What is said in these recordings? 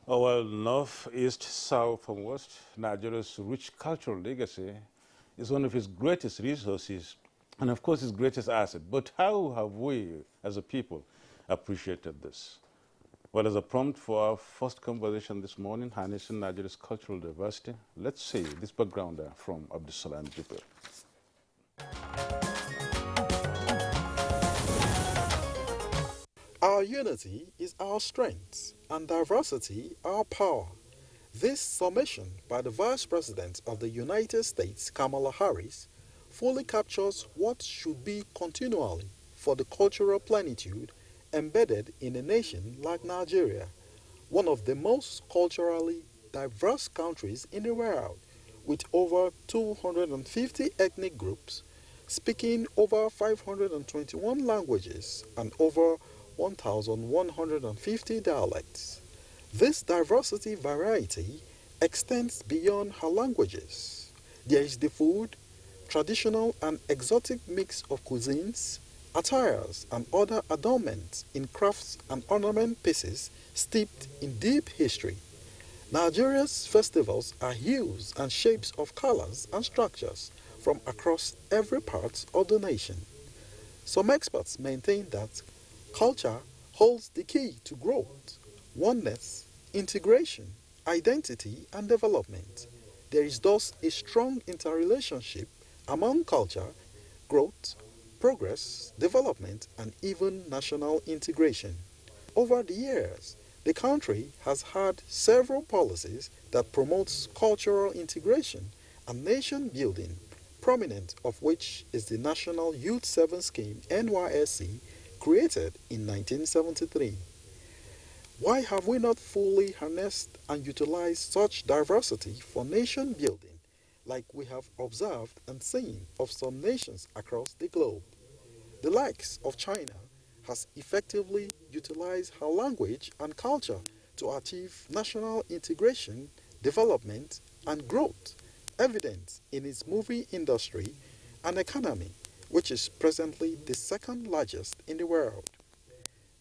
Oh, well, north, east, south, and west, Nigeria's rich cultural legacy is one of its greatest resources and, of course, its greatest asset. But how have we, as a people, appreciated this? Well, as a prompt for our first conversation this morning, harnessing Nigeria's cultural diversity, let's see this background from Abdusalam Jibril. Our unity is our strength, and diversity our power. This summation by the Vice President of the United States, Kamala Harris, fully captures what should be continually for the cultural plenitude embedded in a nation like Nigeria, one of the most culturally diverse countries in the world, with over 250 ethnic groups, speaking over 521 languages and over 1,150 dialects. This diversity variety extends beyond her languages. There is the food, traditional and exotic mix of cuisines, attires, and other adornments in crafts and ornament pieces steeped in deep history. Nigeria's festivals are hues and shapes of colors and structures from across every part of the nation. Some experts maintain that culture holds the key to growth, oneness, integration, identity, and development. There is thus a strong interrelationship among culture, growth, progress, development, and even national integration. Over the years, the country has had several policies that promotes cultural integration and nation building, prominent of which is the National Youth Service Scheme NYSC, created in 1973. Why have we not fully harnessed and utilized such diversity for nation building, like we have observed and seen of some nations across the globe? The likes of China has effectively utilized her language and culture to achieve national integration, development, and growth, evident in its movie industry and economy, which is presently the second largest in the world.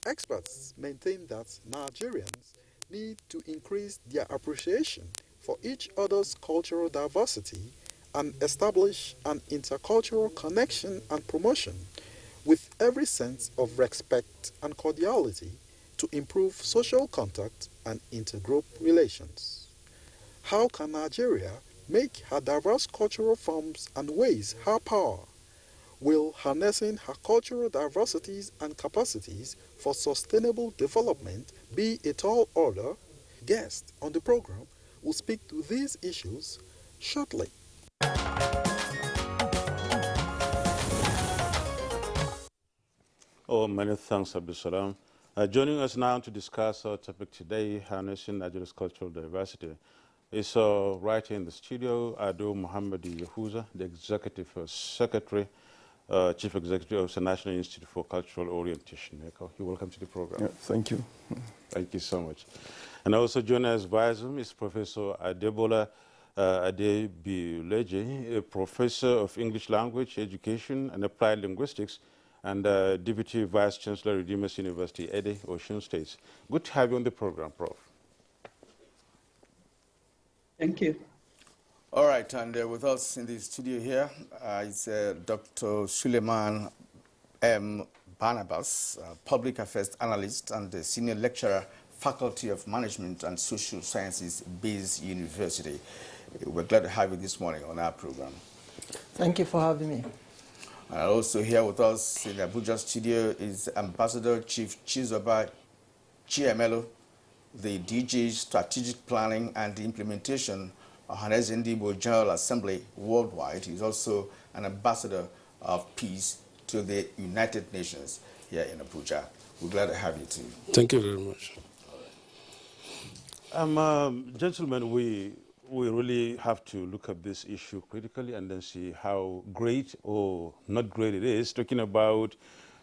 Experts maintain that Nigerians need to increase their appreciation for each other's cultural diversity and establish an intercultural connection and promotion with every sense of respect and cordiality to improve social contact and intergroup relations. How can Nigeria make her diverse cultural forms and ways her power? Will harnessing her cultural diversities and capacities for sustainable development be a tall order? Guests on the program will speak to these issues shortly. Oh, many thanks, Abdusalam. Joining us now to discuss our topic today, harnessing Nigeria's cultural diversity, is right here in the studio, Ado Muhammad Yahuza, the Executive Secretary, Chief Executive of the National Institute for Cultural Orientation. You're welcome to the program. Yeah, thank you. Thank you so much. And also joining us via Zoom is Professor Adebola Adebileje, a Professor of English Language, Education, and Applied Linguistics, and Deputy Vice Chancellor, Redeemers University, Ede, Osun State. Good to have you on the program, Prof. Thank you. All right, and with us in the studio here is Dr. Suleiman M. Barnabas, Public Affairs Analyst and Senior Lecturer, Faculty of Management and Social Sciences, Bayes University. We're glad to have you this morning on our program. Thank you for having me. And also here with us in the Abuja studio is Ambassador Chief Chizoba Chiemelo, the DG Strategic Planning and Implementation of Harnessing Igbo General Assembly worldwide. He's also an ambassador of peace to the United Nations here in Abuja. We're glad to have you too. Thank you very much. Gentlemen, we really have to look at this issue critically and then see how great or not great it is, talking about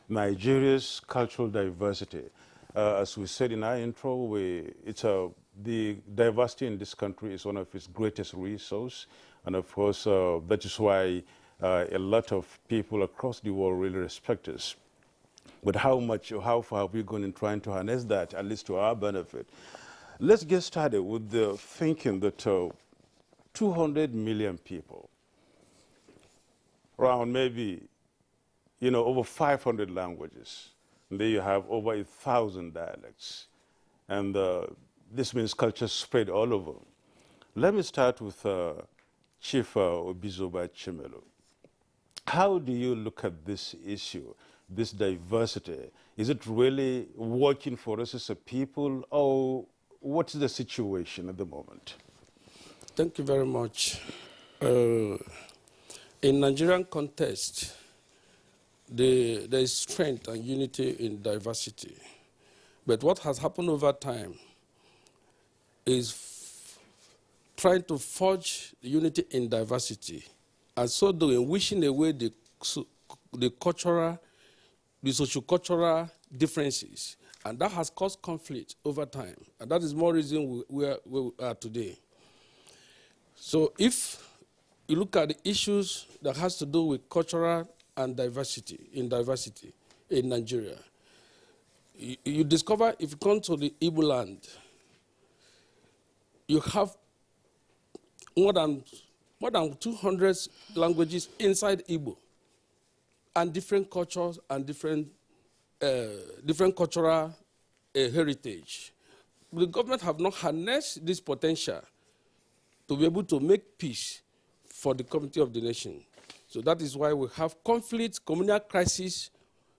Nigeria's cultural diversity. As we said in our intro, the diversity in this country is one of its greatest resources, and of course, that is why a lot of people across the world really respect us. But how far have we gone in trying to harness that, at least to our benefit? Let's get started with the thinking that 200 million people, around maybe, over 500 languages. And there you have over 1,000 dialects. And this means culture spread all over. Let me start with Chief Obizoba Chimelo. How do you look at this issue, this diversity? Is it really working for us as a people, or what's the situation at the moment? Thank you very much. In Nigerian context, there is strength and unity in diversity. But what has happened over time is trying to forge unity in diversity, and so doing, wishing away the cultural, the socio-cultural differences. And that has caused conflict over time. And that is more reason where we are today. So if you look at the issues that has to do with cultural and diversity in Nigeria, you discover if you come to the Igbo land, you have more than 200 languages inside Igbo, and different cultures and different cultural heritage. The government have not harnessed this potential to be able to make peace for the community of the nation. So that is why we have conflict, communal crisis.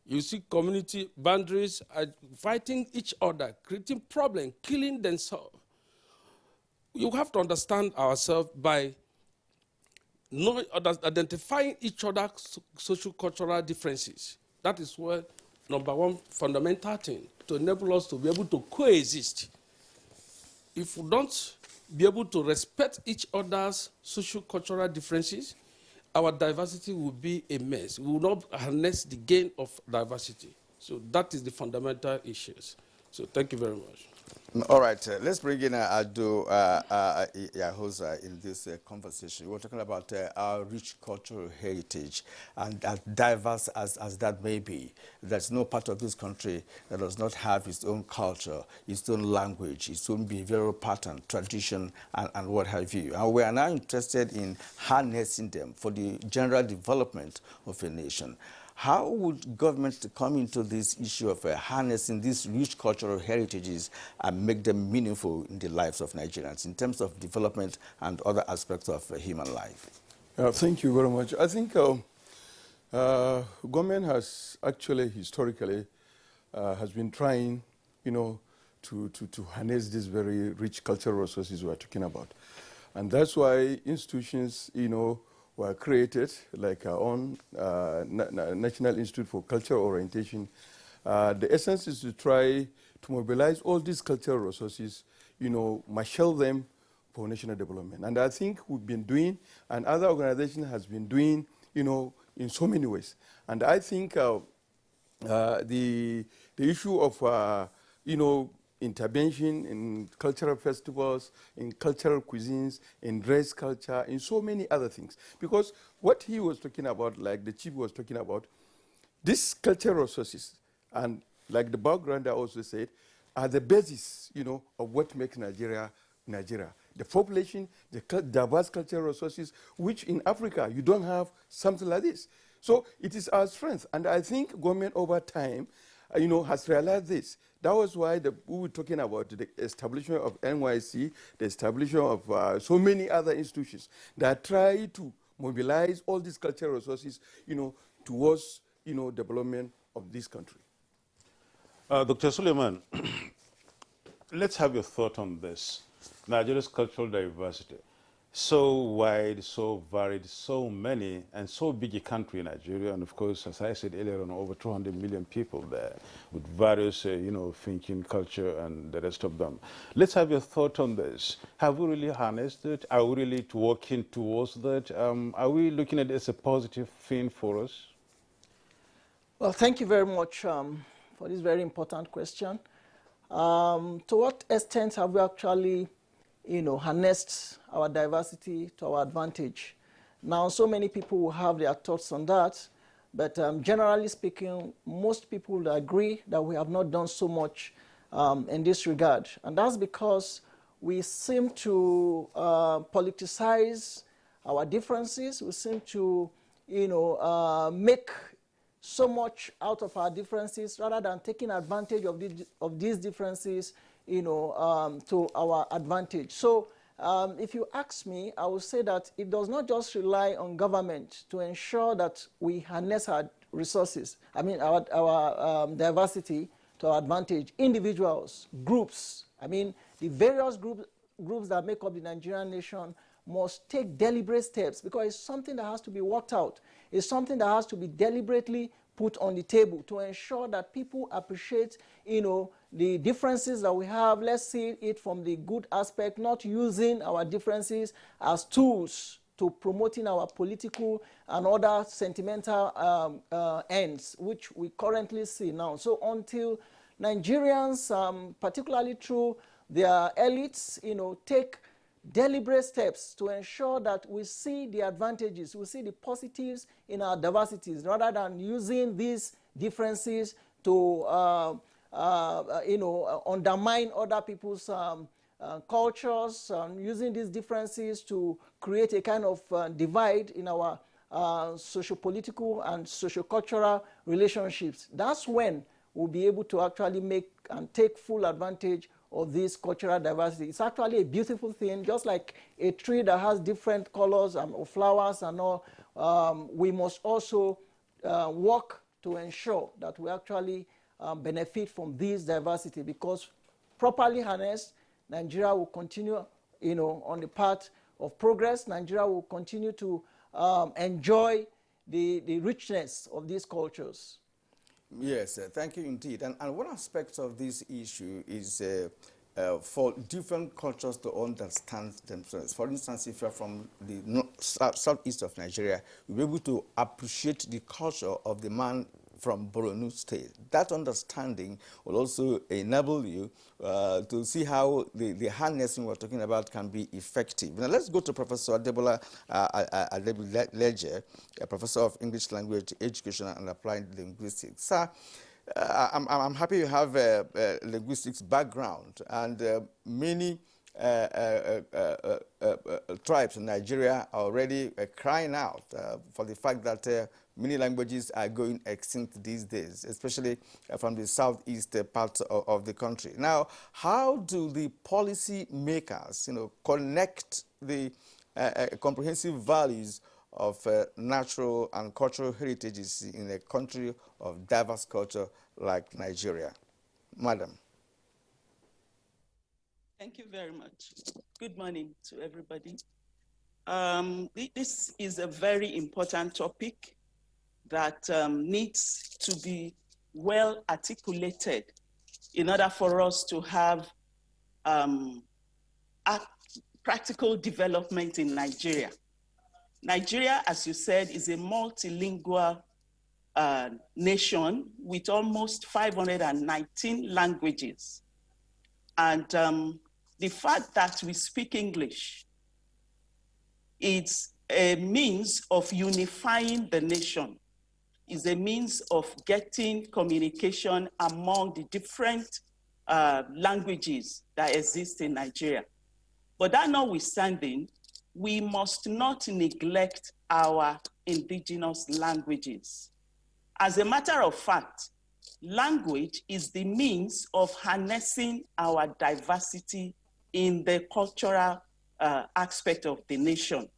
You see community boundaries are fighting each other, creating problems, killing themselves. You have to understand ourselves by identifying each other's social cultural differences. That is where number one fundamental thing to enable us to be able to coexist. If we don't be able to respect each other's social cultural differences, our diversity will be a mess. We will not harness the gain of diversity. So that is the fundamental issues. So thank you very much. All right, let's bring in Ado Yahoza in this conversation. We're talking about our rich cultural heritage, and as diverse as that may be, there's no part of this country that does not have its own culture, its own language, its own behavioral pattern, tradition, and what have you. And we are now interested in harnessing them for the general development of a nation. How would government come into this issue of harnessing these rich cultural heritages and make them meaningful in the lives of Nigerians in terms of development and other aspects of human life? Thank you very much. I think government has actually historically has been trying, to harness these very rich cultural resources we are talking about. And that's why institutions, were created, like our own National Institute for Cultural Orientation. The essence is to try to mobilize all these cultural resources, marshal them for national development. And I think we've been doing, and other organizations has been doing, in so many ways. And I think the issue of, intervention in cultural festivals, in cultural cuisines, in dress culture, in so many other things. Because what he was talking about, like the chief was talking about, these cultural resources, and like the background I also said, are the basis, of what makes Nigeria, Nigeria. The population, the diverse cultural resources, which in Africa, you don't have something like this. So it is our strength. And I think government over time, has realized this. That was why we were talking about the establishment of NYC, the establishment of so many other institutions that try to mobilize all these cultural resources, towards, development of this country. Dr. Suleiman, let's have your thought on this. Nigeria's cultural diversity, so wide, so varied, so many, and so big a country, Nigeria, and of course, as I said earlier on, over 200 million people there with various, thinking, culture, and the rest of them. Let's have your thought on this. Have we really harnessed it? Are we really working towards that? Are we looking at it as a positive thing for us? Well, thank you very much for this very important question. To what extent have we actually harnessed our diversity to our advantage? Now, so many people will have their thoughts on that, but generally speaking, most people will agree that we have not done so much in this regard. And that's because we seem to politicize our differences. We seem to, make so much out of our differences rather than taking advantage of these differences, to our advantage. So if you ask me, I would say that it does not just rely on government to ensure that we harness our resources, our diversity to our advantage. Individuals, groups, the various groups that make up the Nigerian nation must take deliberate steps, because it's something that has to be worked out. It's something that has to be deliberately put on the table to ensure that people appreciate, the differences that we have. Let's see it from the good aspect, not using our differences as tools to promoting our political and other sentimental ends, which we currently see now. So until Nigerians, particularly through their elites, take deliberate steps to ensure that we see the advantages, we see the positives in our diversities, rather than using these differences to undermine other people's cultures, using these differences to create a kind of divide in our socio-political and socio-cultural relationships. That's when we'll be able to actually make and take full advantage of this cultural diversity. It's actually a beautiful thing, just like a tree that has different colors of flowers and all. We must also work to ensure that we actually benefit from this diversity, because properly harnessed, Nigeria will continue, on the path of progress. Nigeria will continue to enjoy the richness of these cultures. Yes, thank you indeed. And one aspect of this issue is for different cultures to understand themselves. For instance, if you're from the southeast of Nigeria, you'll be able to appreciate the culture of the man from Borno State. That understanding will also enable you to see how the harnessing we're talking about can be effective. Now let's go to Professor Adebola Ledger, a professor of English Language Education and Applied Linguistics. Sir, I'm happy you have a linguistics background, and many tribes in Nigeria are already crying out for the fact that many languages are going extinct these days, especially from the southeast part of the country. Now, how do the policy makers, connect the comprehensive values of natural and cultural heritages in a country of diverse culture like Nigeria? Madam. Thank you very much. Good morning to everybody. This is a very important topic that needs to be well articulated in order for us to have practical development in Nigeria. Nigeria, as you said, is a multilingual nation with almost 519 languages. And the fact that we speak English, it's a means of unifying the nation, is a means of getting communication among the different languages that exist in Nigeria. But that notwithstanding, we must not neglect our indigenous languages. As a matter of fact, language is the means of harnessing our diversity in the cultural aspect of the nation.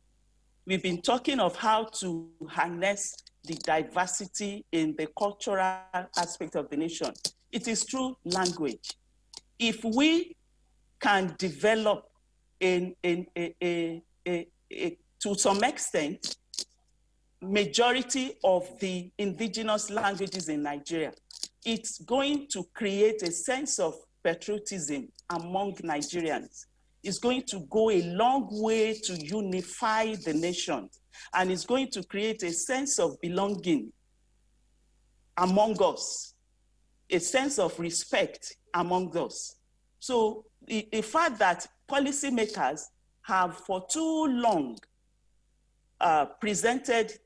We've been talking of how to harness the diversity in the cultural aspect of the nation. It is through language. If we can develop to some extent, majority of the indigenous languages in Nigeria, it's going to create a sense of patriotism among Nigerians. It's going to go a long way to unify the nation, and it's going to create a sense of belonging among us, a sense of respect among us. So the fact that policymakers have for too long presented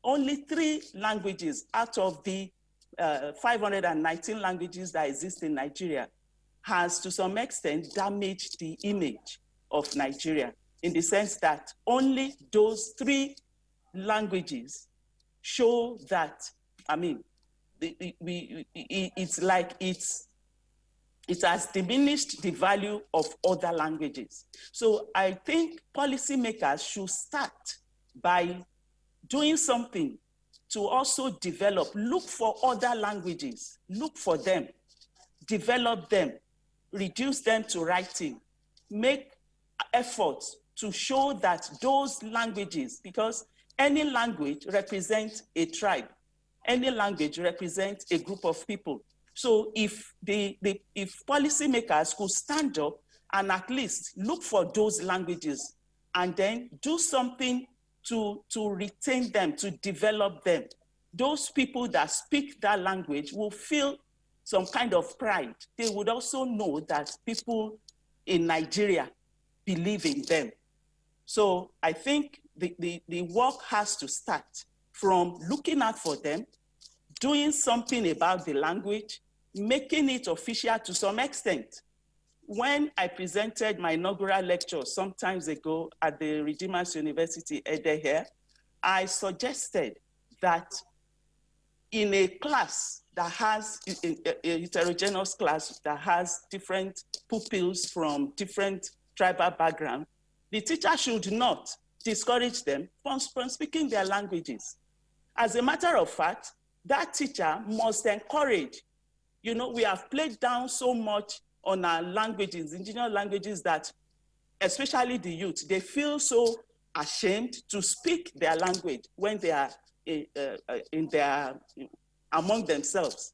only three languages out of the 519 languages that exist in Nigeria has to some extent damaged the image of Nigeria, in the sense that only those 3 languages show that, I mean, it's like it has diminished the value of other languages. So I think policymakers should start by doing something to also develop, look for other languages, look for them, develop them, reduce them to writing, make efforts to show that those languages, because any language represents a tribe, any language represents a group of people. So if if policymakers could stand up and at least look for those languages and then do something to retain them, to develop them, those people that speak that language will feel some kind of pride. They would also know that people in Nigeria believe in them. So I think the work has to start from looking out for them, doing something about the language, making it official to some extent. When I presented my inaugural lecture some time ago at the Redeemers University Ede here, I suggested that in a class that has, a heterogeneous class that has different pupils from different tribal backgrounds, the teacher should not discourage them from speaking their languages. As a matter of fact, that teacher must encourage. You know, we have played down so much on our languages, indigenous languages, that especially the youth, they feel so ashamed to speak their language when they are among themselves.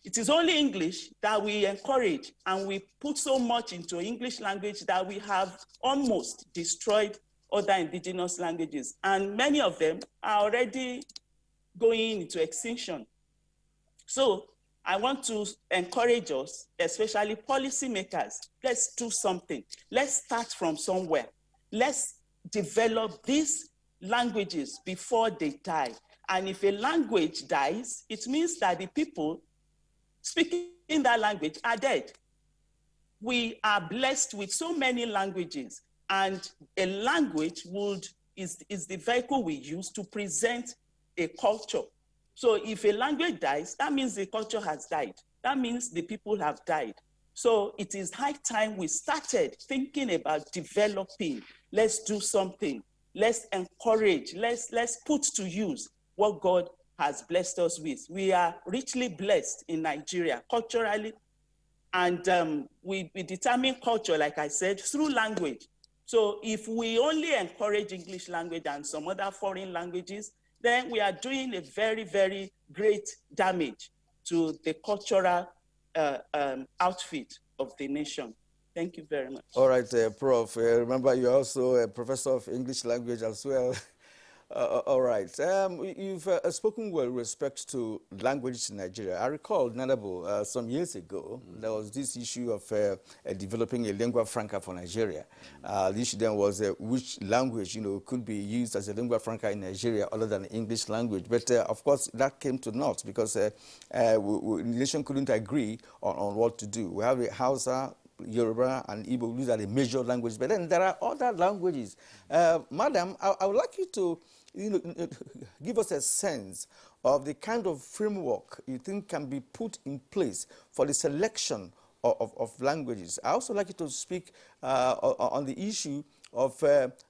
It is only English that we encourage, and we put so much into English language that we have almost destroyed other indigenous languages. And many of them are already going into extinction. So I want to encourage us, especially policymakers, let's do something. Let's start from somewhere. Let's develop these languages before they die. And if a language dies, it means that the people speaking that language are dead. We are blessed with so many languages, and a language is the vehicle we use to present a culture. So if a language dies, that means the culture has died. That means the people have died. So it is high time we started thinking about developing. Let's do something. Let's encourage. Let's put to use what God has blessed us with. We are richly blessed in Nigeria culturally, and we determine culture, like I said, through language. So if we only encourage English language and some other foreign languages, then we are doing a very, very great damage to the cultural outfit of the nation. Thank you very much. All right, Prof. Remember, you're also a professor of English language as well. All right. You've spoken with respect to languages in Nigeria. I recall, Nadabo, some years ago, there was this issue of developing a lingua franca for Nigeria. The issue then was which language, could be used as a lingua franca in Nigeria other than English language. But of course, that came to naught because the nation couldn't agree on what to do. We have the Hausa, Yoruba, and Igbo. These are the major languages. But then there are other languages. Madam, I would like you to give us a sense of the kind of framework you think can be put in place for the selection of languages. I also like you to speak on the issue of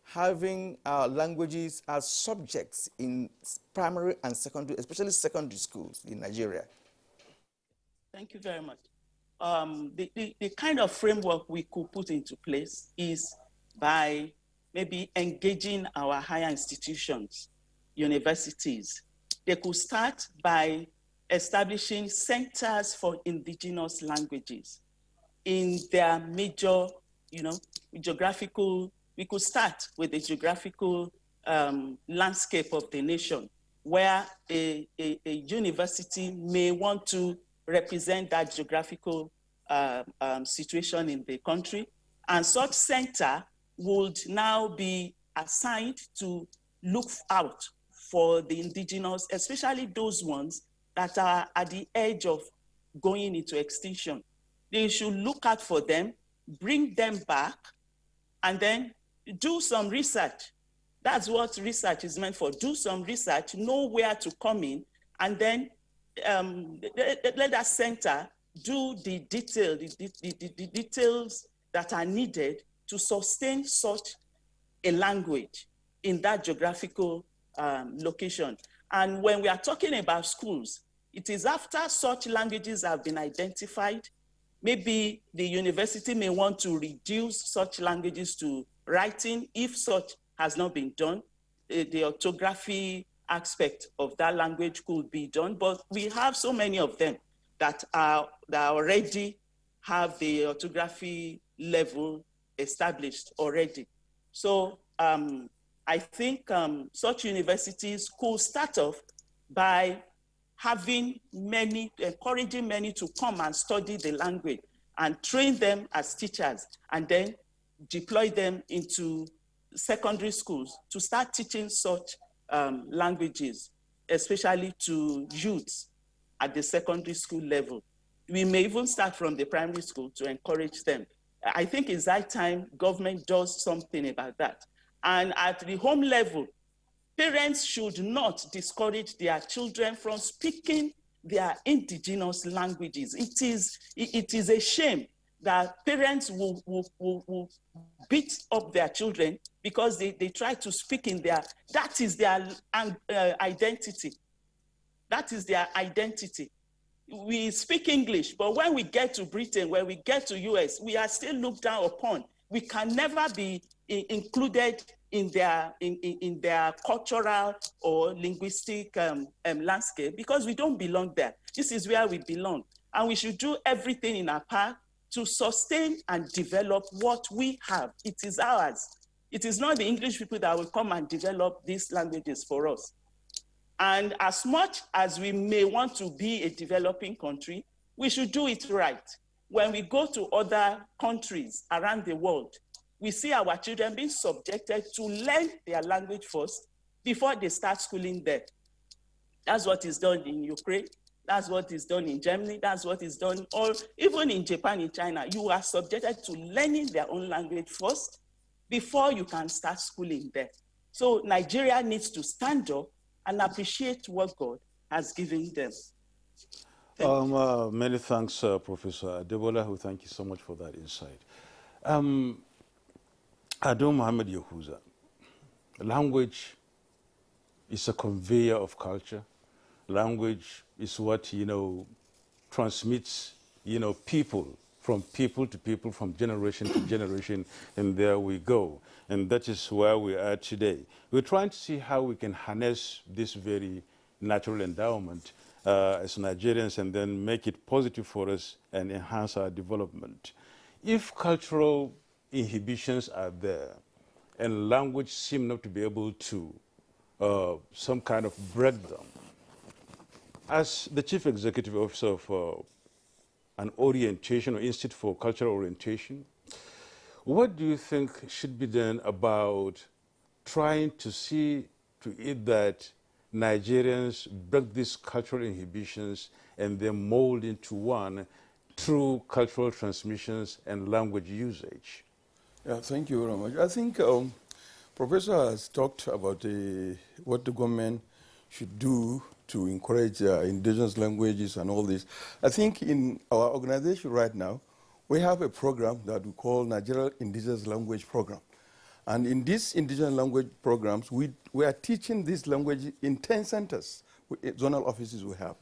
having languages as subjects in primary and secondary, especially secondary schools in Nigeria. Thank you very much. The kind of framework we could put into place is by maybe engaging our higher institutions, universities. They could start by establishing centers for indigenous languages in their major, geographical. We could start with the geographical landscape of the nation, where a university may want to represent that geographical situation in the country. And such center would now be assigned to look out for the indigenous, especially those ones that are at the edge of going into extinction. They should look out for them, bring them back, and then do some research. That's what research is meant for. Do some research, know where to come in, and then let that center do the details that are needed to sustain such a language in that geographical location. And when we are talking about schools, it is after such languages have been identified, maybe the university may want to reduce such languages to writing if such has not been done. The orthography aspect of that language could be done, but we have so many of them that already have the orthography level established already. So I think such universities could start off by having many, encouraging many to come and study the language and train them as teachers, and then deploy them into secondary schools to start teaching such languages, especially to youths at the secondary school level. We may even start from the primary school to encourage them. I think it's high time government does something about that. And at the home level, parents should not discourage their children from speaking their indigenous languages. It is a shame that parents will beat up their children because they try to speak in that is their identity. That is their identity. We speak English, but when we get to Britain, when we get to US, we are still looked down upon. We can never be included in their cultural or linguistic landscape because we don't belong there. This is where we belong. And we should do everything in our power to sustain and develop what we have. It is ours. It is not the English people that will come and develop these languages for us. And as much as we may want to be a developing country, we should do it right. When we go to other countries around the world, we see our children being subjected to learn their language first before they start schooling there. That's what is done in Ukraine. That's what is done in Germany. That's what is done, or even in Japan, in China. You are subjected to learning their own language first before you can start schooling there. So Nigeria needs to stand up and appreciate what God has given them. Many thanks, Professor Adebola, who thank you so much for that insight. Ado Muhammad Yahuza, language is a conveyor of culture. Language is what, transmits, people from people, from generation to generation, and there we go. And that is where we are today. We're trying to see how we can harness this very natural endowment as Nigerians and then make it positive for us and enhance our development. If cultural inhibitions are there and language seem not to be able to some kind of break them, as the Chief Executive Officer of an orientation or Institute for Cultural Orientation, what do you think should be done about trying to see to it that Nigerians break these cultural inhibitions and then mold into one through cultural transmissions and language usage? Yeah, thank you very much. I think Professor has talked about what the government should do to encourage indigenous languages and all this. I think in our organization right now, we have a program that we call Nigerian Indigenous Language Program. And in these indigenous language programs, we are teaching this language in 10 centers, zonal offices we have.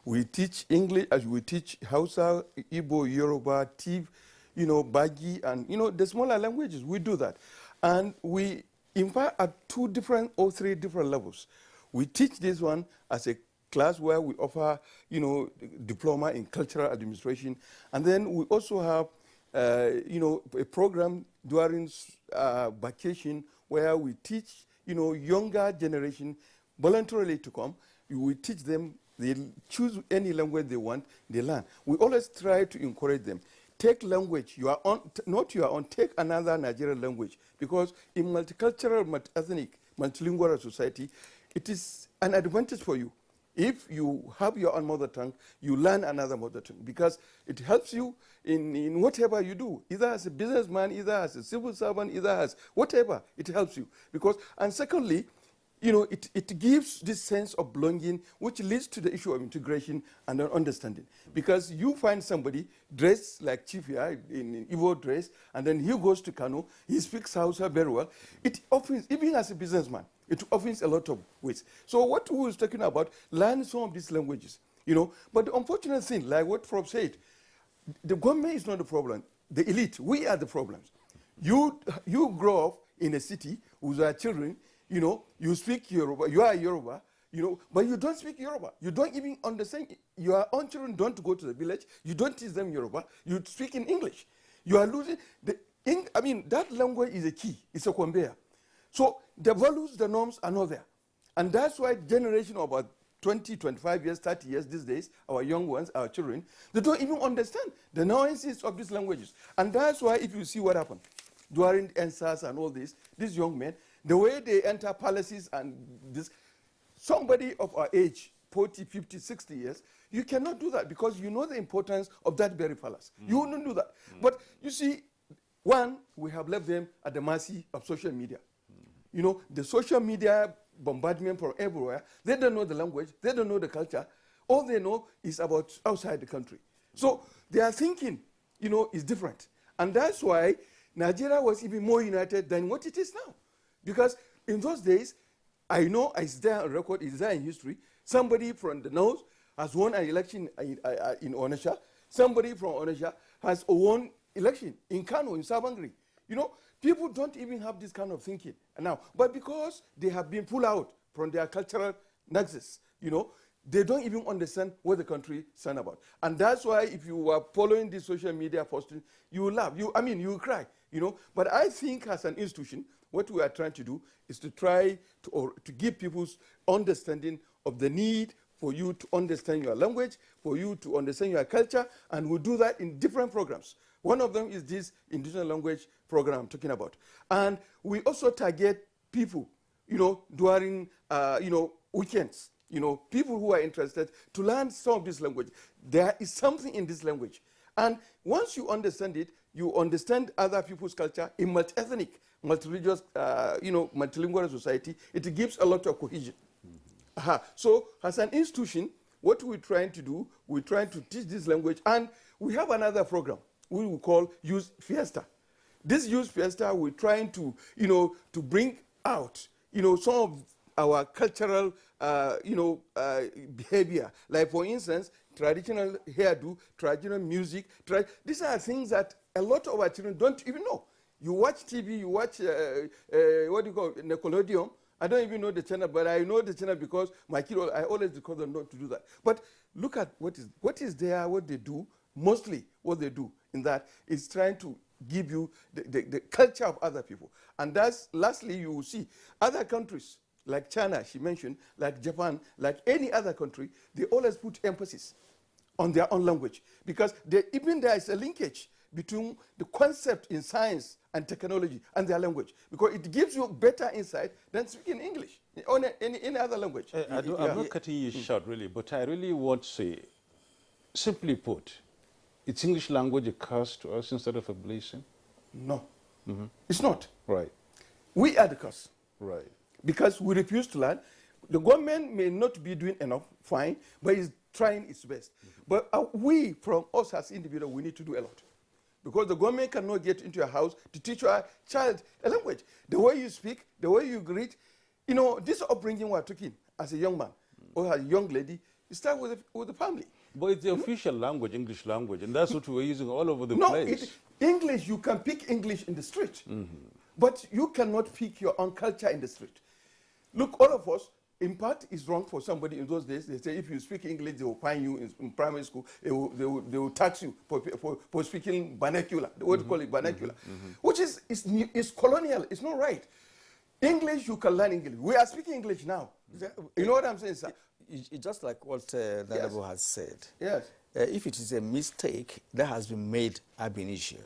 We teach English, as we teach Hausa, Igbo, Yoruba, Tiv, Bagi, and the smaller languages, we do that. And we, in fact, at 2 different or 3 different levels. We teach this one as a class where we offer, diploma in cultural administration. And then we also have, a program during vacation where we teach, younger generation voluntarily to come. We teach them, they choose any language they want, they learn. We always try to encourage them. Take language, not your own, take another Nigerian language. Because in multicultural, multi-ethnic, multilingual society, it is an advantage for you. If you have your own mother tongue, you learn another mother tongue because it helps you in whatever you do, either as a businessman, either as a civil servant, either as whatever, it helps you. Because, and secondly, you know, it gives this sense of belonging, which leads to the issue of integration and understanding. Because you find somebody dressed like Chief here in Igbo dress, and then he goes to Kano, he speaks Hausa very well. It offers, even as a businessman, it offers a lot of ways. So what we was talking about, learn some of these languages, you know. But the unfortunate thing, like what Prof said, the government is not the problem. The elite, we are the problems. You grow up in a city with our children, you know, you speak Yoruba, you are Yoruba, you know, but you don't speak Yoruba. You don't even understand. Your own children don't go to the village. You don't teach them Yoruba. You speak in English. You are losing I mean, that language is a key. It's a conveyor. So the values, the norms are not there. And that's why generation of about 20, 25 years, 30 years these days, our young ones, our children, they don't even understand the nuances of these languages. And that's why if you see what happened during NSAS and all this, these young men, the way they enter palaces and this, somebody of our age, 40, 50, 60 years, you cannot do that because you know the importance of that very palace. You wouldn't do that. But you see, one, we have left them at the mercy of social media. You know, the social media bombardment from everywhere, they don't know the language, they don't know the culture. All they know is about outside the country. So their thinking, you know, is different. And that's why Nigeria was even more united than what it is now. Because in those days, I know it's there on record, it's there in history, somebody from the north has won an election in Onitsha, somebody from Onitsha has won election in Kano, in Sabangri. You know, people don't even have this kind of thinking now. But because they have been pulled out from their cultural nexus, you know, they don't even understand what the country stands about. And that's why if you were following the social media posting, you will laugh. You will cry, you know. But I think as an institution, what we are trying to do is to try to give people's understanding of the need for you to understand your language, for you to understand your culture, and we'll do that in different programs. One of them is this indigenous language program I'm talking about. And we also target people, you know, during, you know, weekends, you know, people who are interested to learn some of this language. There is something in this language. And once you understand it, you understand other people's culture in multi-ethnic, multi-religious, you know, multilingual society. It gives a lot of cohesion. So as an institution, what we're trying to do, we're trying to teach this language. And we have another program we will call Youth Fiesta. This Youth Fiesta, we're trying to, you know, to bring out, you know, some of our cultural, you know, behavior. Like, for instance, traditional hairdo, traditional music. These are things that a lot of our children don't even know. You watch TV, you watch, what do you call it, Nickelodeon. I don't even know the channel, but I know the channel because my kid, I always tell them not to do that. But look at what is there, what they do. Mostly what they do in that is trying to give you the culture of other people. And that's, lastly, you will see other countries, like China, she mentioned, like Japan, like any other country, they always put emphasis on their own language. Because even there is a linkage between the concept in science and technology and their language. Because it gives you better insight than speaking English or any other language. I'm not cutting you short, really, but I really want to say, simply put, it's English language a curse to us instead of a blessing? No, it's not. Right. We are the curse. Right. Because we refuse to learn. The government may not be doing enough, fine, but it's trying its best. But we, from us as individuals, we need to do a lot. Because the government cannot get into your house to teach your child a language. The way you speak, the way you greet, you know, this upbringing we're talking as a young man or as a young lady, it starts with the family. But it's the official language, English language, and that's what we're using all over the No, place. English, you can pick English in the street, but you cannot pick your own culture in the street. Look, all of us, in part, it's wrong for somebody in those days. They say if you speak English, they will find you in primary school. They will tax you for speaking vernacular. What do you call it, vernacular? Which is colonial. It's not right. English, you can learn English. We are speaking English now. You know what I'm saying, sir? It's just like what Nanabo has said. Yes. If it is a mistake that has been made ab initio,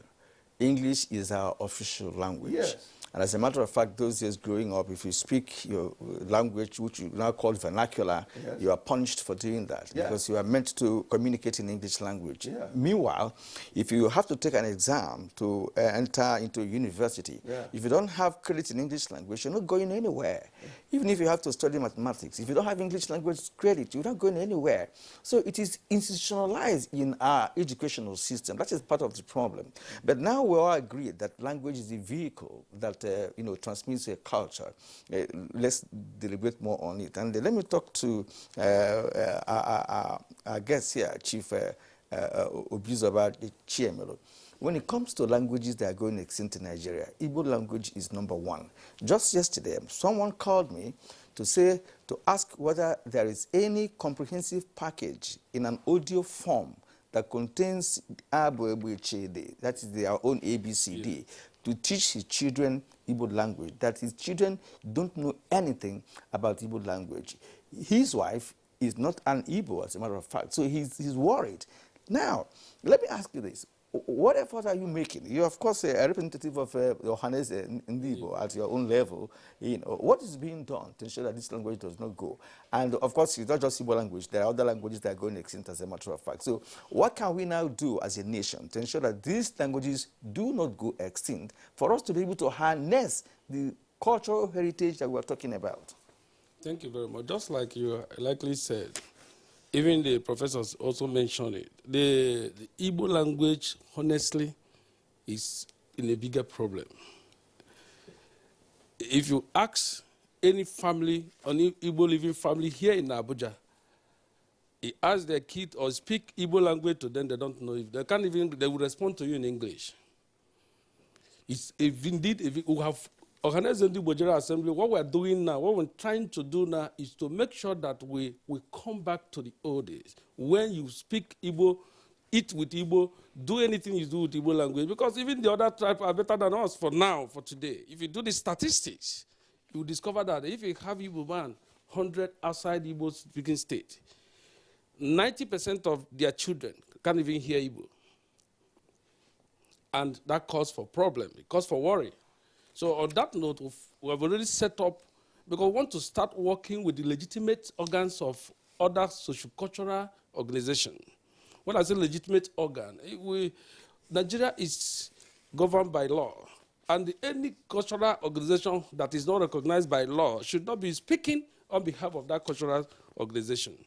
English is our official language. Yes. And as a matter of fact, those years growing up, if you speak your language, which you now call vernacular, Yes. you are punished for doing that Yeah. because you are meant to communicate in English language. Yeah. Meanwhile, if you have to take an exam to enter into a university, Yeah. if you don't have credit in English language, you're not going anywhere. Even if you have to study mathematics, if you don't have English language credit, you're not going anywhere. So it is institutionalized in our educational system. That is part of the problem. But now we all agree that language is a vehicle that transmits a culture. Let's deliberate more on it. And let me talk to our guest here, Chief Obizoba Chiemelo. When it comes to languages that are going extinct in Nigeria, Igbo language is number one. Just yesterday, someone called me to ask whether there is any comprehensive package in an audio form that contains Abuechede, that is their own ABCD, to teach his children Igbo language, that his children don't know anything about Igbo language. His wife is not an Igbo, as a matter of fact, so he's worried. Now, let me ask you this. What effort are you making? You're, of course, a representative of Johannes Ndibo at your own level. What is being done to ensure that this language does not go? And, of course, it's not just Igbo language. There are other languages that are going extinct, as a matter of fact. So what can we now do as a nation to ensure that these languages do not go extinct for us to be able to harness the cultural heritage that we're talking about? Thank you very much. Just like you likely said, even the professors also mentioned it. The Igbo language, honestly, is in a bigger problem. If you ask any family, any Igbo living family here in Abuja, you ask their kid or speak Igbo language to them, they don't know. If they can't even, they will respond to you in English. If we have organized the Nigerian Assembly, what we're doing now, what we're trying to do now is to make sure that we come back to the old days. When you speak Igbo, eat with Igbo, do anything you do with Igbo language, because even the other tribes are better than us for now, for today. If you do the statistics, you will discover that if you have Igbo man, 100 outside Igbo speaking state, 90% of their children can't even hear Igbo. And that calls for problem, it calls for worry. So on that note, we have already set up, because we want to start working with the legitimate organs of other sociocultural organizations. When I say legitimate organ, Nigeria is governed by law. And any cultural organization that is not recognized by law should not be speaking on behalf of that cultural organization.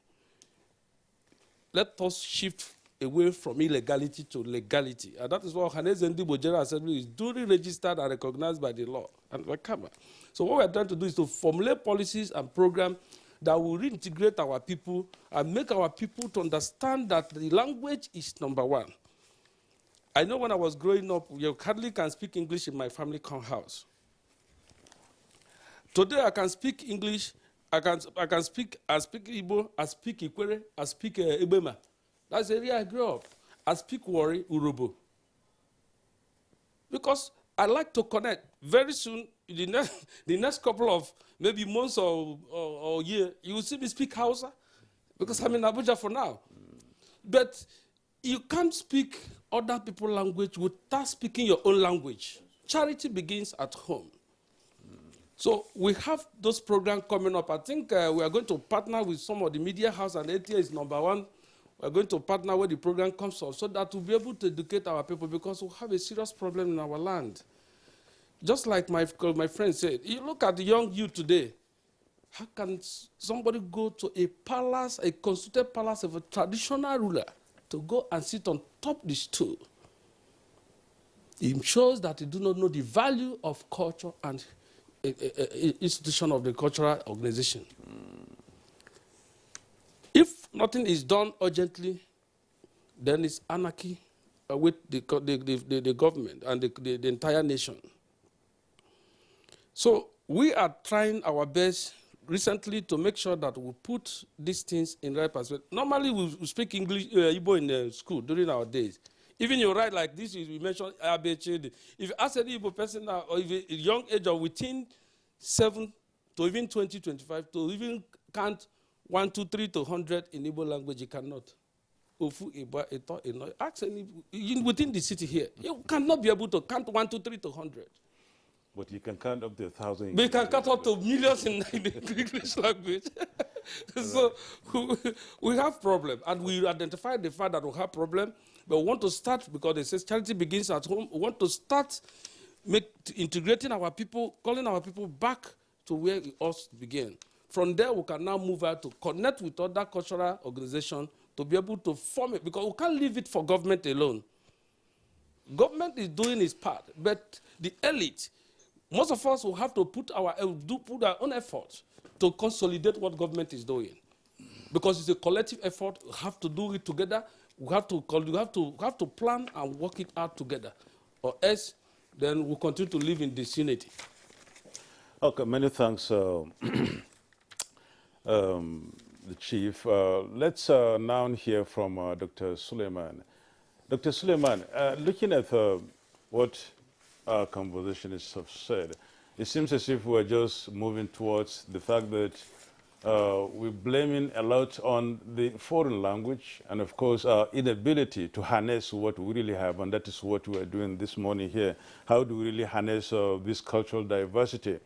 Let us shift away from illegality to legality. And that is what Johannes Ndibo General Assembly is duly registered and recognized by the law and the Kama. So what we're trying to do is to formulate policies and programs that will reintegrate our people and make our people to understand that the language is number one. I know when I was growing up, you hardly can speak English in my family house. Today I can speak English, I speak Igbo, I speak Ikwere, I speak Ebema. That's the area I grew up. I speak Wari, Urobo. Because I like to connect. Very soon, the next couple of maybe months or year, you will see me speak Hausa, because I'm in Abuja for now. But you can't speak other people's language without speaking your own language. Charity begins at home. So we have those programs coming up. I think we are going to partner with some of the media house, and NTA is number one. We're going to partner where the program comes from so that we'll be able to educate our people, because we have a serious problem in our land. Just like my friend said, you look at the young youth today, how can somebody go to a palace, a constituted palace of a traditional ruler, to go and sit on top of the stool? It shows that they do not know the value of culture and institution of the cultural organization. If nothing is done urgently, then it's anarchy with the government and the entire nation. So we are trying our best recently to make sure that we put these things in right perspective. Normally we speak English, Igbo in school during our days. Even you write like this, we mentioned ABCD. If you ask any Igbo person now, or if a young age of within 7 to even 20, 25, to even count 1, 2, 3 to 100 in Igbo language, you cannot. Ask any, within the city here, you cannot be able to count 1, 2, 3 to 100. But you can count up to 1,000. We can cut out to millions in the English language. So we have problem, and we identify the fact that we have problem, but we want to start, because it says charity begins at home. We want to start integrating our people, calling our people back to where it ought to begin. From there, we can now move out to connect with other cultural organizations to be able to form it, because we can't leave it for government alone. Government is doing its part, but the elite, most of us will have to put our own effort to consolidate what government is doing, because it's a collective effort. We have to do it together. We have to plan and work it out together, or else then we'll continue to live in disunity. Okay, many thanks, the Chief. Let's now hear from Dr. Suleiman. Dr. Suleiman, looking at what our conversationists have said, it seems as if we're just moving towards the fact that we're blaming a lot on the foreign language and, of course, our inability to harness what we really have, and that is what we're doing this morning here. How do we really harness this cultural diversity?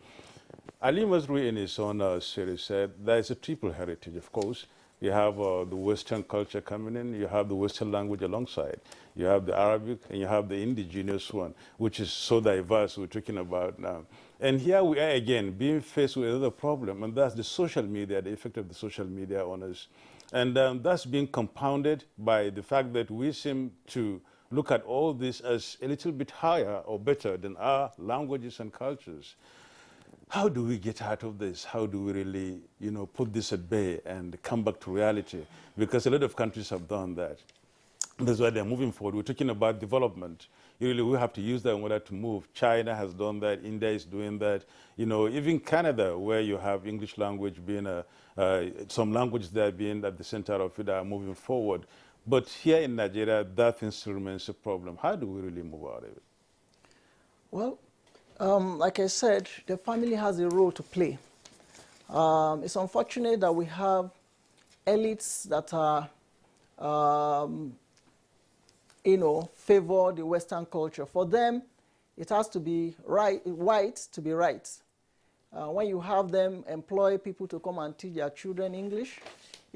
Ali Masri, in his own series, said there is a triple heritage, of course. You have the Western culture coming in, you have the Western language alongside, you have the Arabic, and you have the indigenous one, which is so diverse we're talking about now. And here we are again, being faced with another problem, and that's the social media, the effect of the social media on us. And that's being compounded by the fact that we seem to look at all this as a little bit higher or better than our languages and cultures. How do we get out of this? How do we really, put this at bay and come back to reality? Because a lot of countries have done that. That's why they're moving forward. We're talking about development. Really, we have to use that in order to move. China has done that. India is doing that. Even Canada, where you have English language being some languages there being at the center of it, are moving forward. But here in Nigeria, that thing still remains a problem. How do we really move out of it? Well, like I said, the family has a role to play. It's unfortunate that we have elites that are, favor the Western culture. For them, it has to be white to be right. When you have them employ people to come and teach their children English,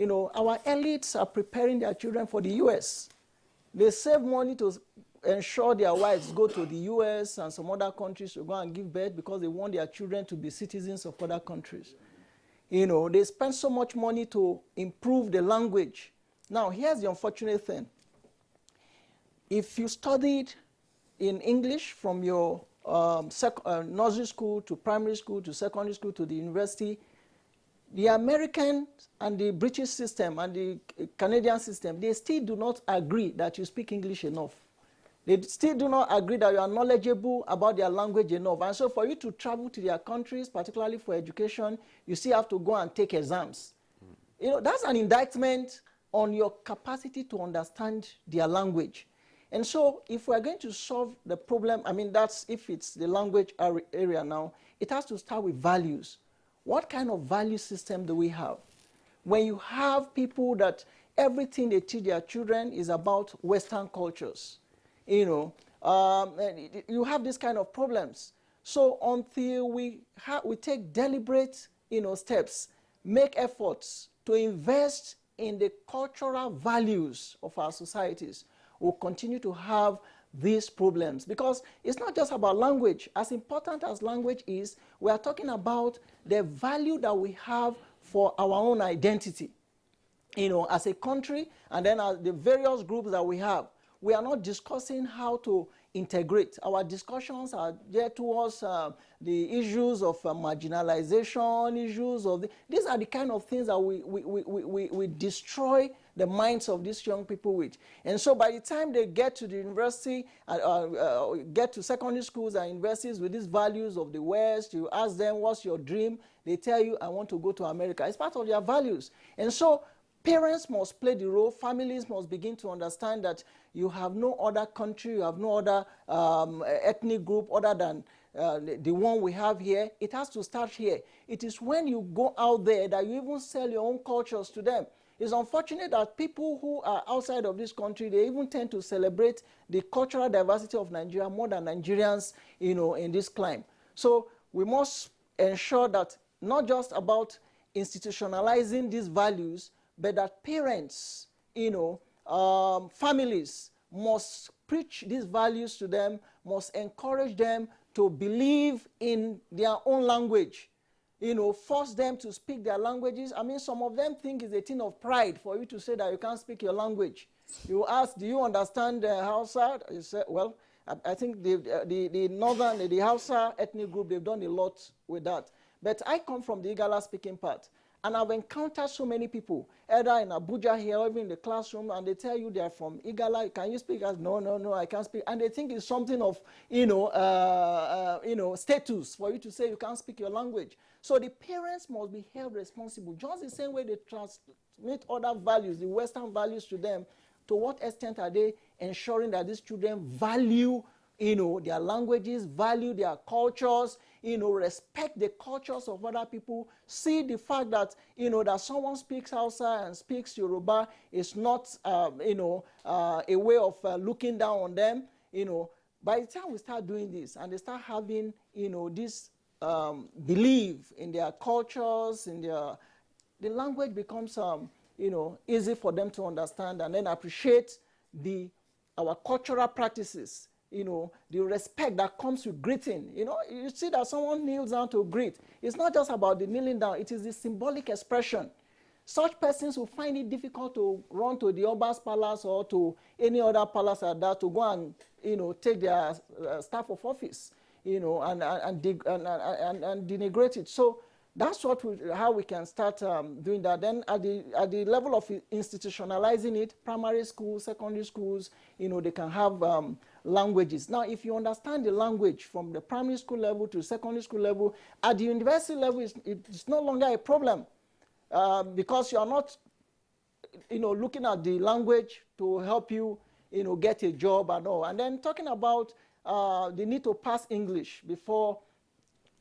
our elites are preparing their children for the US. They save money to ensure their wives go to the US and some other countries to go and give birth because they want their children to be citizens of other countries. They spend so much money to improve the language. Now, here's the unfortunate thing. If you studied in English from your nursery school to primary school to secondary school to the university, the American and the British system and the Canadian system, they still do not agree that you speak English enough. They still do not agree that you are knowledgeable about their language enough. And so for you to travel to their countries, particularly for education, you still have to go and take exams. That's an indictment on your capacity to understand their language. And so if we're going to solve the problem, that's if it's the language area now, it has to start with values. What kind of value system do we have? When you have people that everything they teach their children is about Western cultures, you have this kind of problems. So until we take deliberate, steps, make efforts to invest in the cultural values of our societies, we'll continue to have these problems. Because it's not just about language. As important as language is, we are talking about the value that we have for our own identity, as a country, and then as the various groups that we have. We are not discussing how to integrate. Our discussions are geared towards the issues of marginalization, these are the kind of things that we destroy the minds of these young people with. And so by the time they get to the university, get to secondary schools and universities with these values of the West, you ask them, what's your dream? They tell you, I want to go to America. It's part of their values. And so parents must play the role. Families must begin to understand that you have no other country, you have no other ethnic group other than the one we have here. It has to start here. It is when you go out there that you even sell your own cultures to them. It's unfortunate that people who are outside of this country, they even tend to celebrate the cultural diversity of Nigeria more than Nigerians, in this climb. So we must ensure that not just about institutionalizing these values, but that parents, families must preach these values to them, must encourage them to believe in their own language, force them to speak their languages. I mean, some of them think it's a thing of pride for you to say that you can't speak your language. You ask, do you understand Hausa? You say, well, I think the northern, the Hausa ethnic group, they've done a lot with that. But I come from the Igala speaking part. And I've encountered so many people, either in Abuja here or even in the classroom, and they tell you they're from Igala. Can you speak? No, I can't speak. And they think it's something of, status for you to say you can't speak your language. So the parents must be held responsible, just the same way they transmit other values, the Western values to them. To what extent are they ensuring that these children value, their languages, value their cultures, respect the cultures of other people, see the fact that, that someone speaks Hausa and speaks Yoruba is not, a way of looking down on them, By the time we start doing this and they start having, this belief in their cultures, the language becomes, easy for them to understand and then appreciate our cultural practices, the respect that comes with greeting. You see that someone kneels down to greet. It's not just about the kneeling down, it is the symbolic expression. Such persons will find it difficult to run to the Oba's palace or to any other palace like that to go and, take their staff of office, and denigrate it. So that's how we can start doing that. Then at the level of institutionalizing it, primary schools, secondary schools, they can have languages. Now, if you understand the language from the primary school level to secondary school level, at the university level, it's no longer a problem because you are not, looking at the language to help you, get a job and all. And then talking about the need to pass English before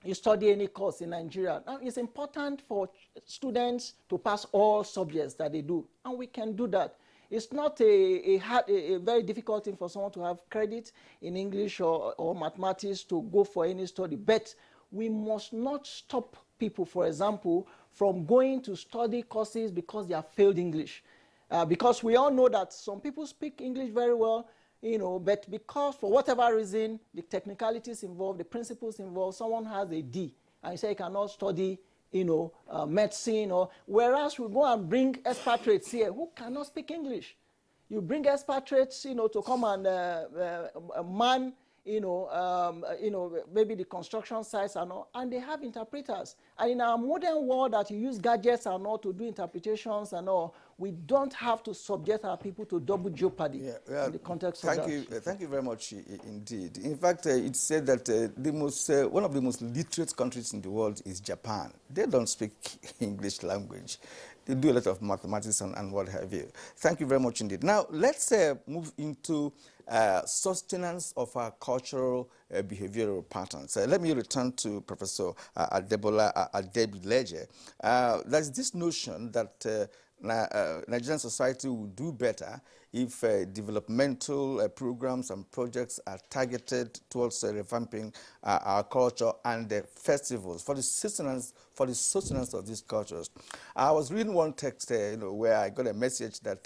you study any course in Nigeria. Now, it's important for students to pass all subjects that they do, and we can do that. It's not a very difficult thing for someone to have credit in English or mathematics to go for any study, but we must not stop people, for example, from going to study courses because they have failed English. Because we all know that some people speak English very well, but because for whatever reason, the technicalities involved, the principles involved, someone has a D, and you say you cannot study, medicine, whereas we go and bring expatriates here who cannot speak English. You bring expatriates, to come and man, maybe the construction sites and all, and they have interpreters. And in our modern world that you use gadgets and all to do interpretations and all, we don't have to subject our people to double jeopardy in the context of that. Thank you very much indeed. In fact, it's said that one of the most literate countries in the world is Japan. They don't speak English language. They do a lot of mathematics and what have you. Thank you very much indeed. Now, let's move into sustenance of our cultural behavioral patterns. Let me return to Professor Adebola Adebileje. There's this notion that Nigerian society will do better if developmental programs and projects are targeted towards revamping our culture and the festivals for the sustenance of these cultures. I was reading one text, where I got a message that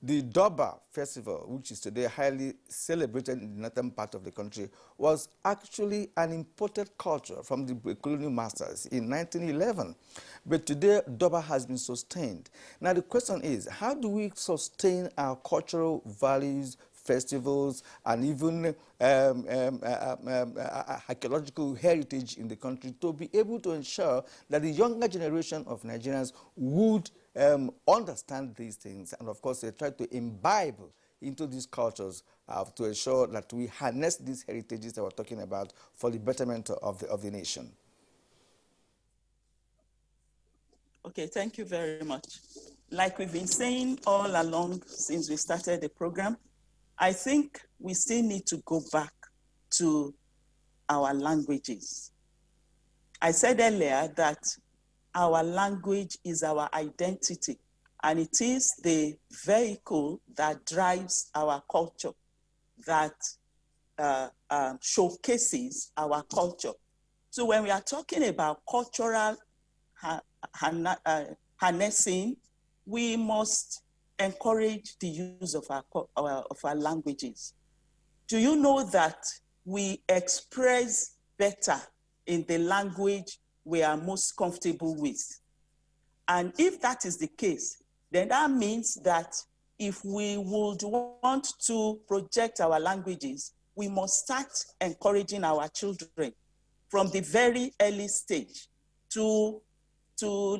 the Durbar festival, which is today highly celebrated in the northern part of the country, was actually an imported culture from the colonial masters in 1911. But today, Durbar has been sustained. Now, the question is, how do we sustain our cultural values, festivals, and even archaeological heritage in the country to be able to ensure that the younger generation of Nigerians would understand these things and, of course, they try to imbibe into these cultures to ensure that we harness these heritages that we're talking about for the betterment of the nation? Okay, thank you very much. Like we've been saying all along since we started the program, I think we still need to go back to our languages. I said earlier that our language is our identity, and it is the vehicle that drives our culture, that showcases our culture. So when we are talking about cultural harnessing, we must encourage the use of our languages. Do you know that we express better in the language we are most comfortable with? And if that is the case, then that means that if we would want to project our languages, we must start encouraging our children from the very early stage to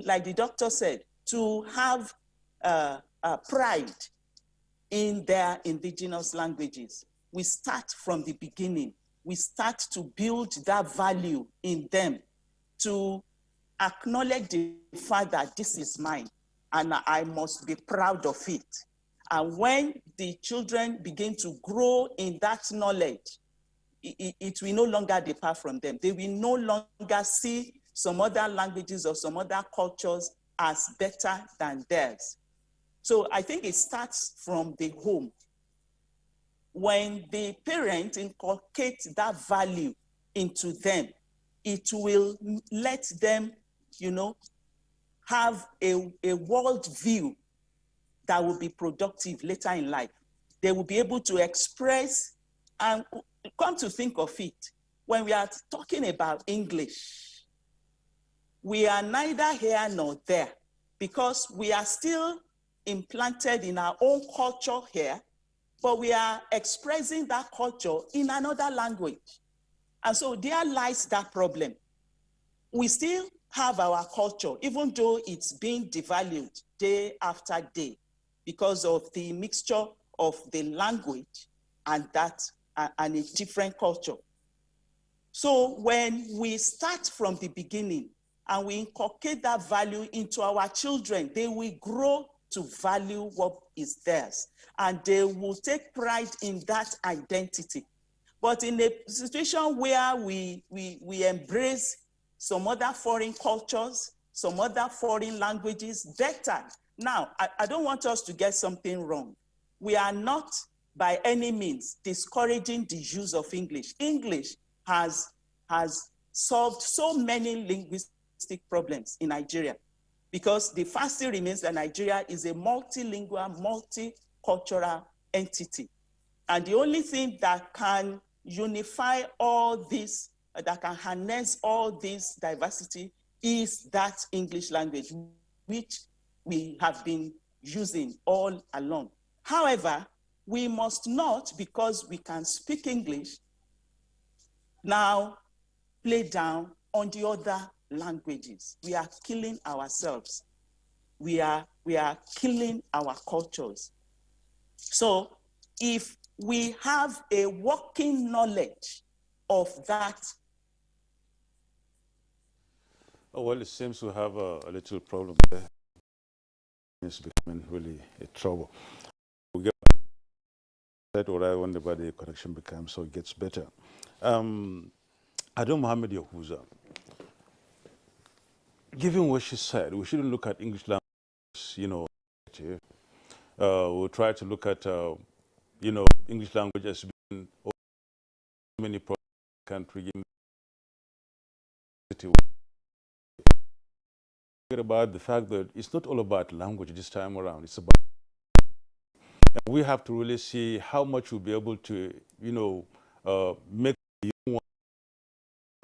like the doctor said, to have pride in their indigenous languages. We start from the beginning. We start to build that value in them, to acknowledge the fact that this is mine and I must be proud of it. And when the children begin to grow in that knowledge, it will no longer depart from them. They will no longer see some other languages or some other cultures as better than theirs. So I think it starts from the home. When the parent inculcates that value into them, it will let them, have a world view that will be productive later in life. They will be able to express, and come to think of it, when we are talking about English, we are neither here nor there, because we are still implanted in our own culture here, but we are expressing that culture in another language. And so there lies that problem. We still have our culture, even though it's being devalued day after day because of the mixture of the language and a different culture. So when we start from the beginning and we inculcate that value into our children, they will grow to value what is theirs, and they will take pride in that identity. But in a situation where we embrace some other foreign cultures, some other foreign languages better. Now, I don't want us to get something wrong. We are not by any means discouraging the use of English. English has solved so many linguistic problems in Nigeria, because the fact still remains that Nigeria is a multilingual, multicultural entity. And the only thing that can unify all this, that can harness all this diversity, is that English language, which we have been using all along. However, we must not, because we can speak English, now play down on the other languages. We are killing ourselves. We are killing our cultures. So if we have a working knowledge of that. Oh, well, it seems we have a little problem there. It's becoming really a trouble. We get that, or I wonder why the connection becomes so it gets better. Ado Mohammed Yahuza, given what she said, we shouldn't look at English language, we'll try to look at, English language as being many problems in the country. About the fact that it's not all about language this time around. It's about, we have to really see how much we'll be able to, make the young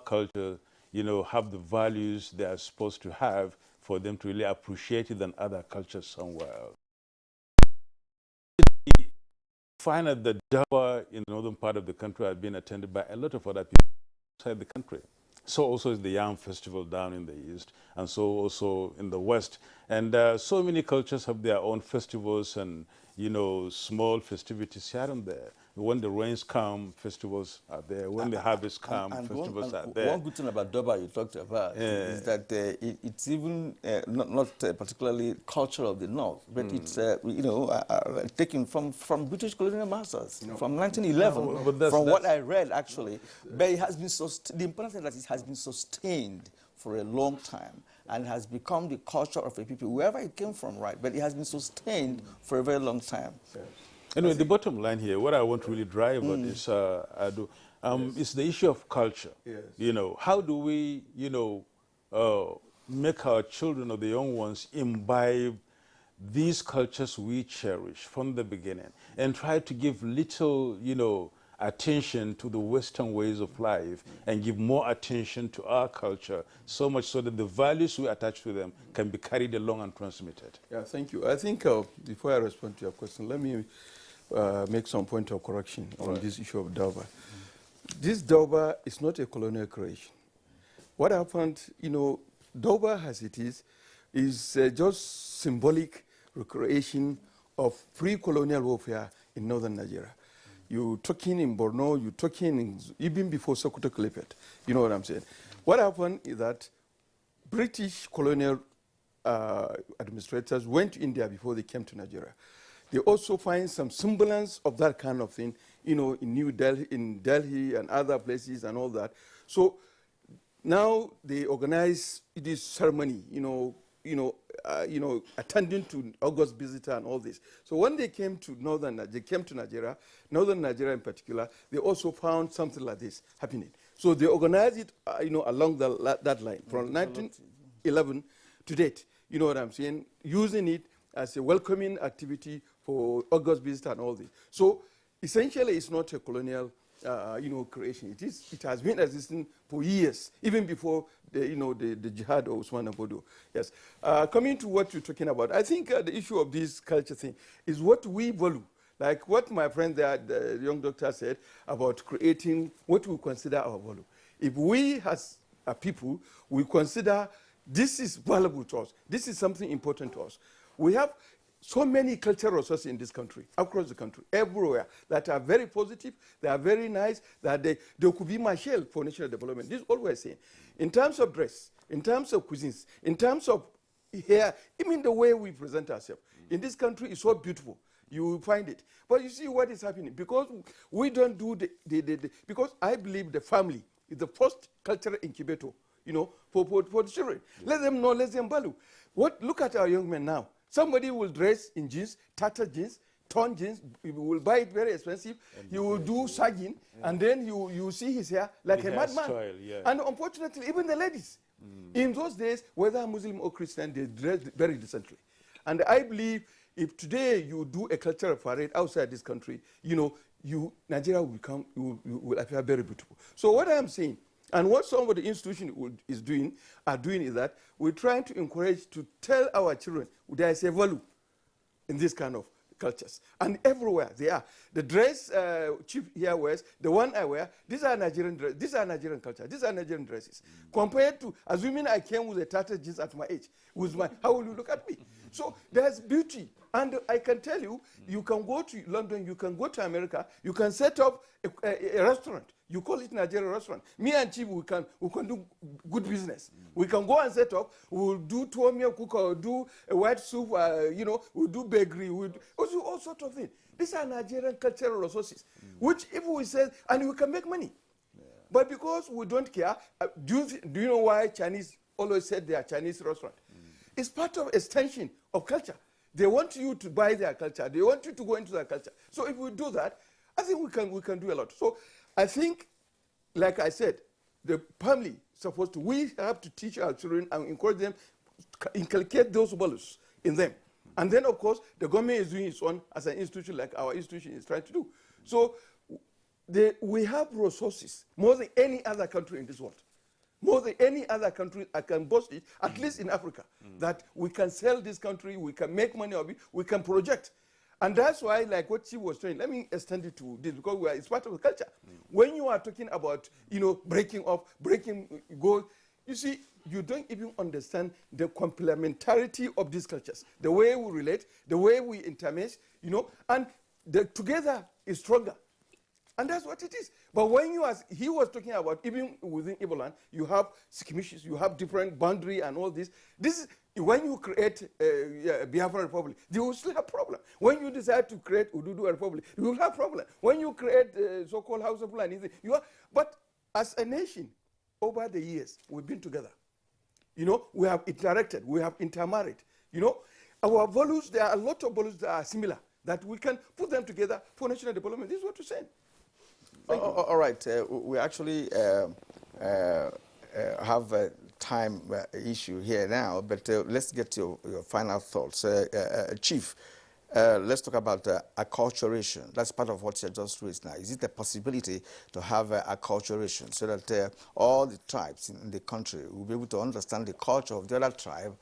culture, have the values they are supposed to have for them to really appreciate it than other cultures somewhere else. Find that the Dawa in the northern part of the country have been attended by a lot of other people outside the country. So also is the Yam Festival down in the east, and so also in the west. And so many cultures have their own festivals and, small festivities here and there. When the rains come, festivals are there. When the harvests come, festivals are there. One good thing about Durban you talked about is that it's even not particularly culture of the North, but it's, taken from British colonial masters from 1911, from what I read, actually. But it has been the important thing that it has been sustained for a long time and has become the culture of a people, wherever it came from, right? But it has been sustained for a very long time. Anyway, the bottom line here, what I want to really drive on is, It's the issue of culture. Yes. You know, how do we, make our children or the young ones imbibe these cultures we cherish from the beginning and try to give little, attention to the Western ways of life and give more attention to our culture, so much so that the values we attach to them can be carried along and transmitted. Yeah, thank you. I think before I respond to your question, let me make some point of correction on this issue of Dauba. This Dauba is not a colonial creation. What happened, Dauba as it is just symbolic recreation of pre-colonial warfare in northern Nigeria. You talking in Borno, you talking even before Sokoto Caliphate. You know what I'm saying? What happened is that British colonial administrators went to India before they came to Nigeria. They also find some semblance of that kind of thing, in New Delhi, in Delhi and other places and all that. So now they organize this ceremony, attending to August visitor and all this. So when they came to Nigeria, northern Nigeria in particular, they also found something like this happening. So they organized it, along that line from 1911 to date. You know what I'm saying? Using it as a welcoming activity for August visitor and all this. So essentially, it's not a colonial creation. It has been existing for years, even before the jihad of Usman Abodo. Yes. Coming to what you're talking about, I think the issue of this culture thing is what we value. Like what my friend there, the young doctor said about creating what we consider our value. If we as a people, we consider this is valuable to us, this is something important to us. We have so many cultural resources in this country, across the country, everywhere, that are very positive, they are very nice, that they could be marshal for national development. This is all we're saying. In terms of dress, in terms of cuisines, in terms of hair, even the way we present ourselves, in this country is so beautiful. You will find it. But you see what is happening. Because we don't do because I believe the family is the first cultural incubator, for the children. Let them know, let them value. Look at our young men now. Somebody will dress in jeans, tattered jeans, torn jeans. He will buy it very expensive. He will do sagging, and then you see his hair like a madman. Yeah. And unfortunately, even the ladies, in those days, whether Muslim or Christian, they dressed very decently. And I believe if today you do a cultural parade outside this country, Nigeria will appear very beautiful. So what I am saying, and what some of the institutions are doing is that we're trying to encourage to tell our children there is a value in this kind of cultures. And everywhere they are. The dress Chief here wears, the one I wear, these are Nigerian dresses, these are Nigerian culture, these are Nigerian dresses. Compared to, assuming I came with a tattered jeans at my age, how will you look at me? So there's beauty. And I can tell you, you can go to London, you can go to America, you can set up a restaurant. You call it Nigerian restaurant. Me and Chief, we can do good business. We can go and set up. We'll do tuomia cook, or do a white soup. We'll do bakery. We'll do all sorts of things. These are Nigerian cultural resources, which if we say, and we can make money. Yeah. But because we don't care, do you know why Chinese always said they are Chinese restaurant? It's part of extension of culture. They want you to buy their culture. They want you to go into their culture. So if we do that, I think we can do a lot. So I think, like I said, the family supposed to, we have to teach our children and encourage them, inculcate those values in them. And then, of course, the government is doing its own as an institution, like our institution is trying to do. So we have resources more than any other country in this world. More than any other country, I can boast it, at least in Africa, that we can sell this country, we can make money of it, we can project. And that's why, like what she was saying, let me extend it to this, because it's part of the culture. When you are talking about, breaking goals, you see, you don't even understand the complementarity of these cultures, the way we relate, the way we intermesh, and together is stronger. And that's what it is. But when he was talking about, even within Igbo land, you have skirmishes, you have different boundary and all this. This is, when you create a Biafran Republic, you will still have problem. When you decide to create Ududu Republic, you will have problem. When you create so-called House of Fulani, but as a nation, over the years, we've been together. We have interacted, we have intermarried. Our values, there are a lot of values that are similar, that we can put them together for national development. This is what we're saying. All right. We actually have a time issue here now, but let's get your final thoughts. Chief, let's talk about acculturation. That's part of what you just raised now. Is it a possibility to have acculturation so that all the tribes in the country will be able to understand the culture of the other tribe,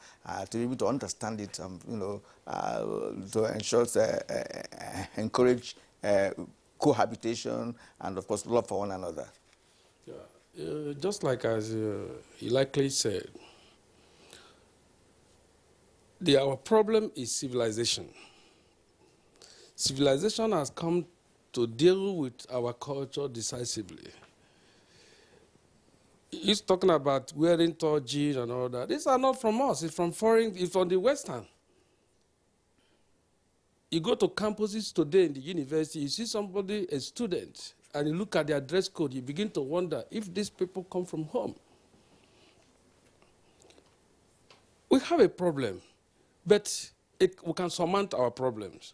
to be able to understand it, to ensure, encourage cohabitation and, of course, love for one another? Yeah. Just like as he likely said, our problem is civilization. Civilization has come to deal with our culture decisively. He's talking about wearing tall jeans and all that. These are not from us. It's from foreign, it's from the Western. You go to campuses today in the university, you see somebody, a student, and you look at their dress code, you begin to wonder if these people come from home. We have a problem, but we can surmount our problems.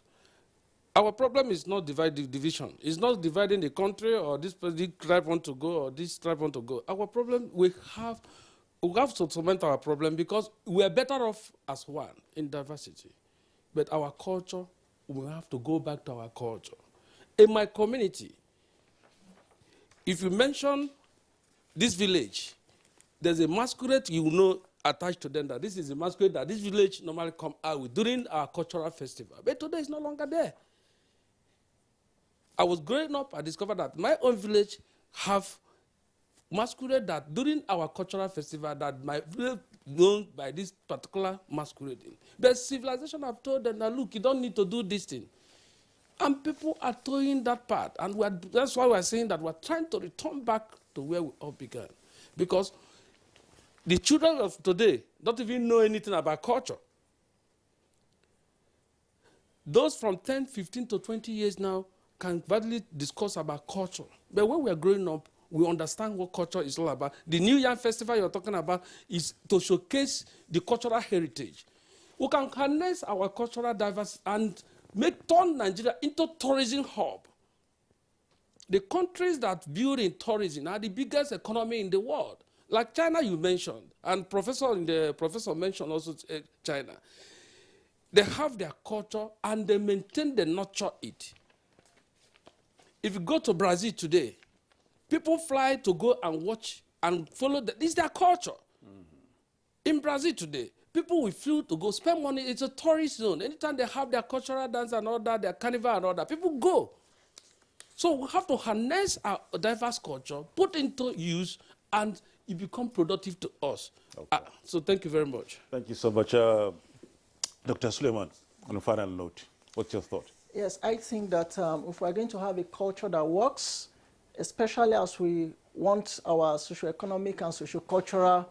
Our problem is not division. It's not dividing the country or this tribe want to go or this tribe want to go. Our problem, we have to surmount our problem because we are better off as one in diversity. But our culture, we have to go back to our culture. In my community, if you mention this village, there's a masquerade you know attached to them that this is a masquerade that this village normally come out with during our cultural festival. But today it's no longer there. I was growing up, I discovered that my own village have masquerade that during our cultural festival that my village known by this particular masquerading. But civilization have told them that, look, you don't need to do this thing. And people are throwing that part. And that's why we're saying that we're trying to return back to where we all began. Because the children of today don't even know anything about culture. Those from 10, 15 to 20 years now can badly discuss about culture. But when we are growing up, we understand what culture is all about. The New Yam Festival you're talking about is to showcase the cultural heritage. We can harness our cultural diversity and turn Nigeria into a tourism hub. The countries that build in tourism are the biggest economy in the world. Like China you mentioned, and professor mentioned also China. They have their culture and they maintain, they nurture it. If you go to Brazil today, people fly to go and watch and follow this is their culture. In Brazil today, people will flew to go spend money. It's a tourist zone. Anytime they have their cultural dance and all that, their carnival and all that, people go. So we have to harness our diverse culture, put into use, and it become productive to us. Okay. So thank you very much. Thank you so much. Dr. Suleiman, on a final note, what's your thought? Yes, I think that if we're going to have a culture that works, especially as we want our socio-economic and socio-cultural,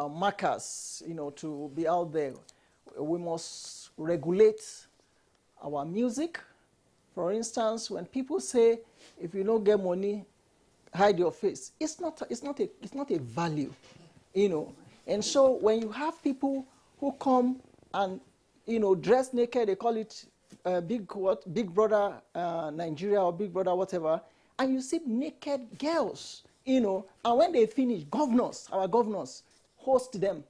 markers, to be out there, we must regulate our music. For instance, when people say, if you don't get money, hide your face, it's not a value, And so when you have people who come and dress naked, they call it Big Brother Nigeria or Big Brother whatever, and you see naked girls, and when they finish, our governors host them,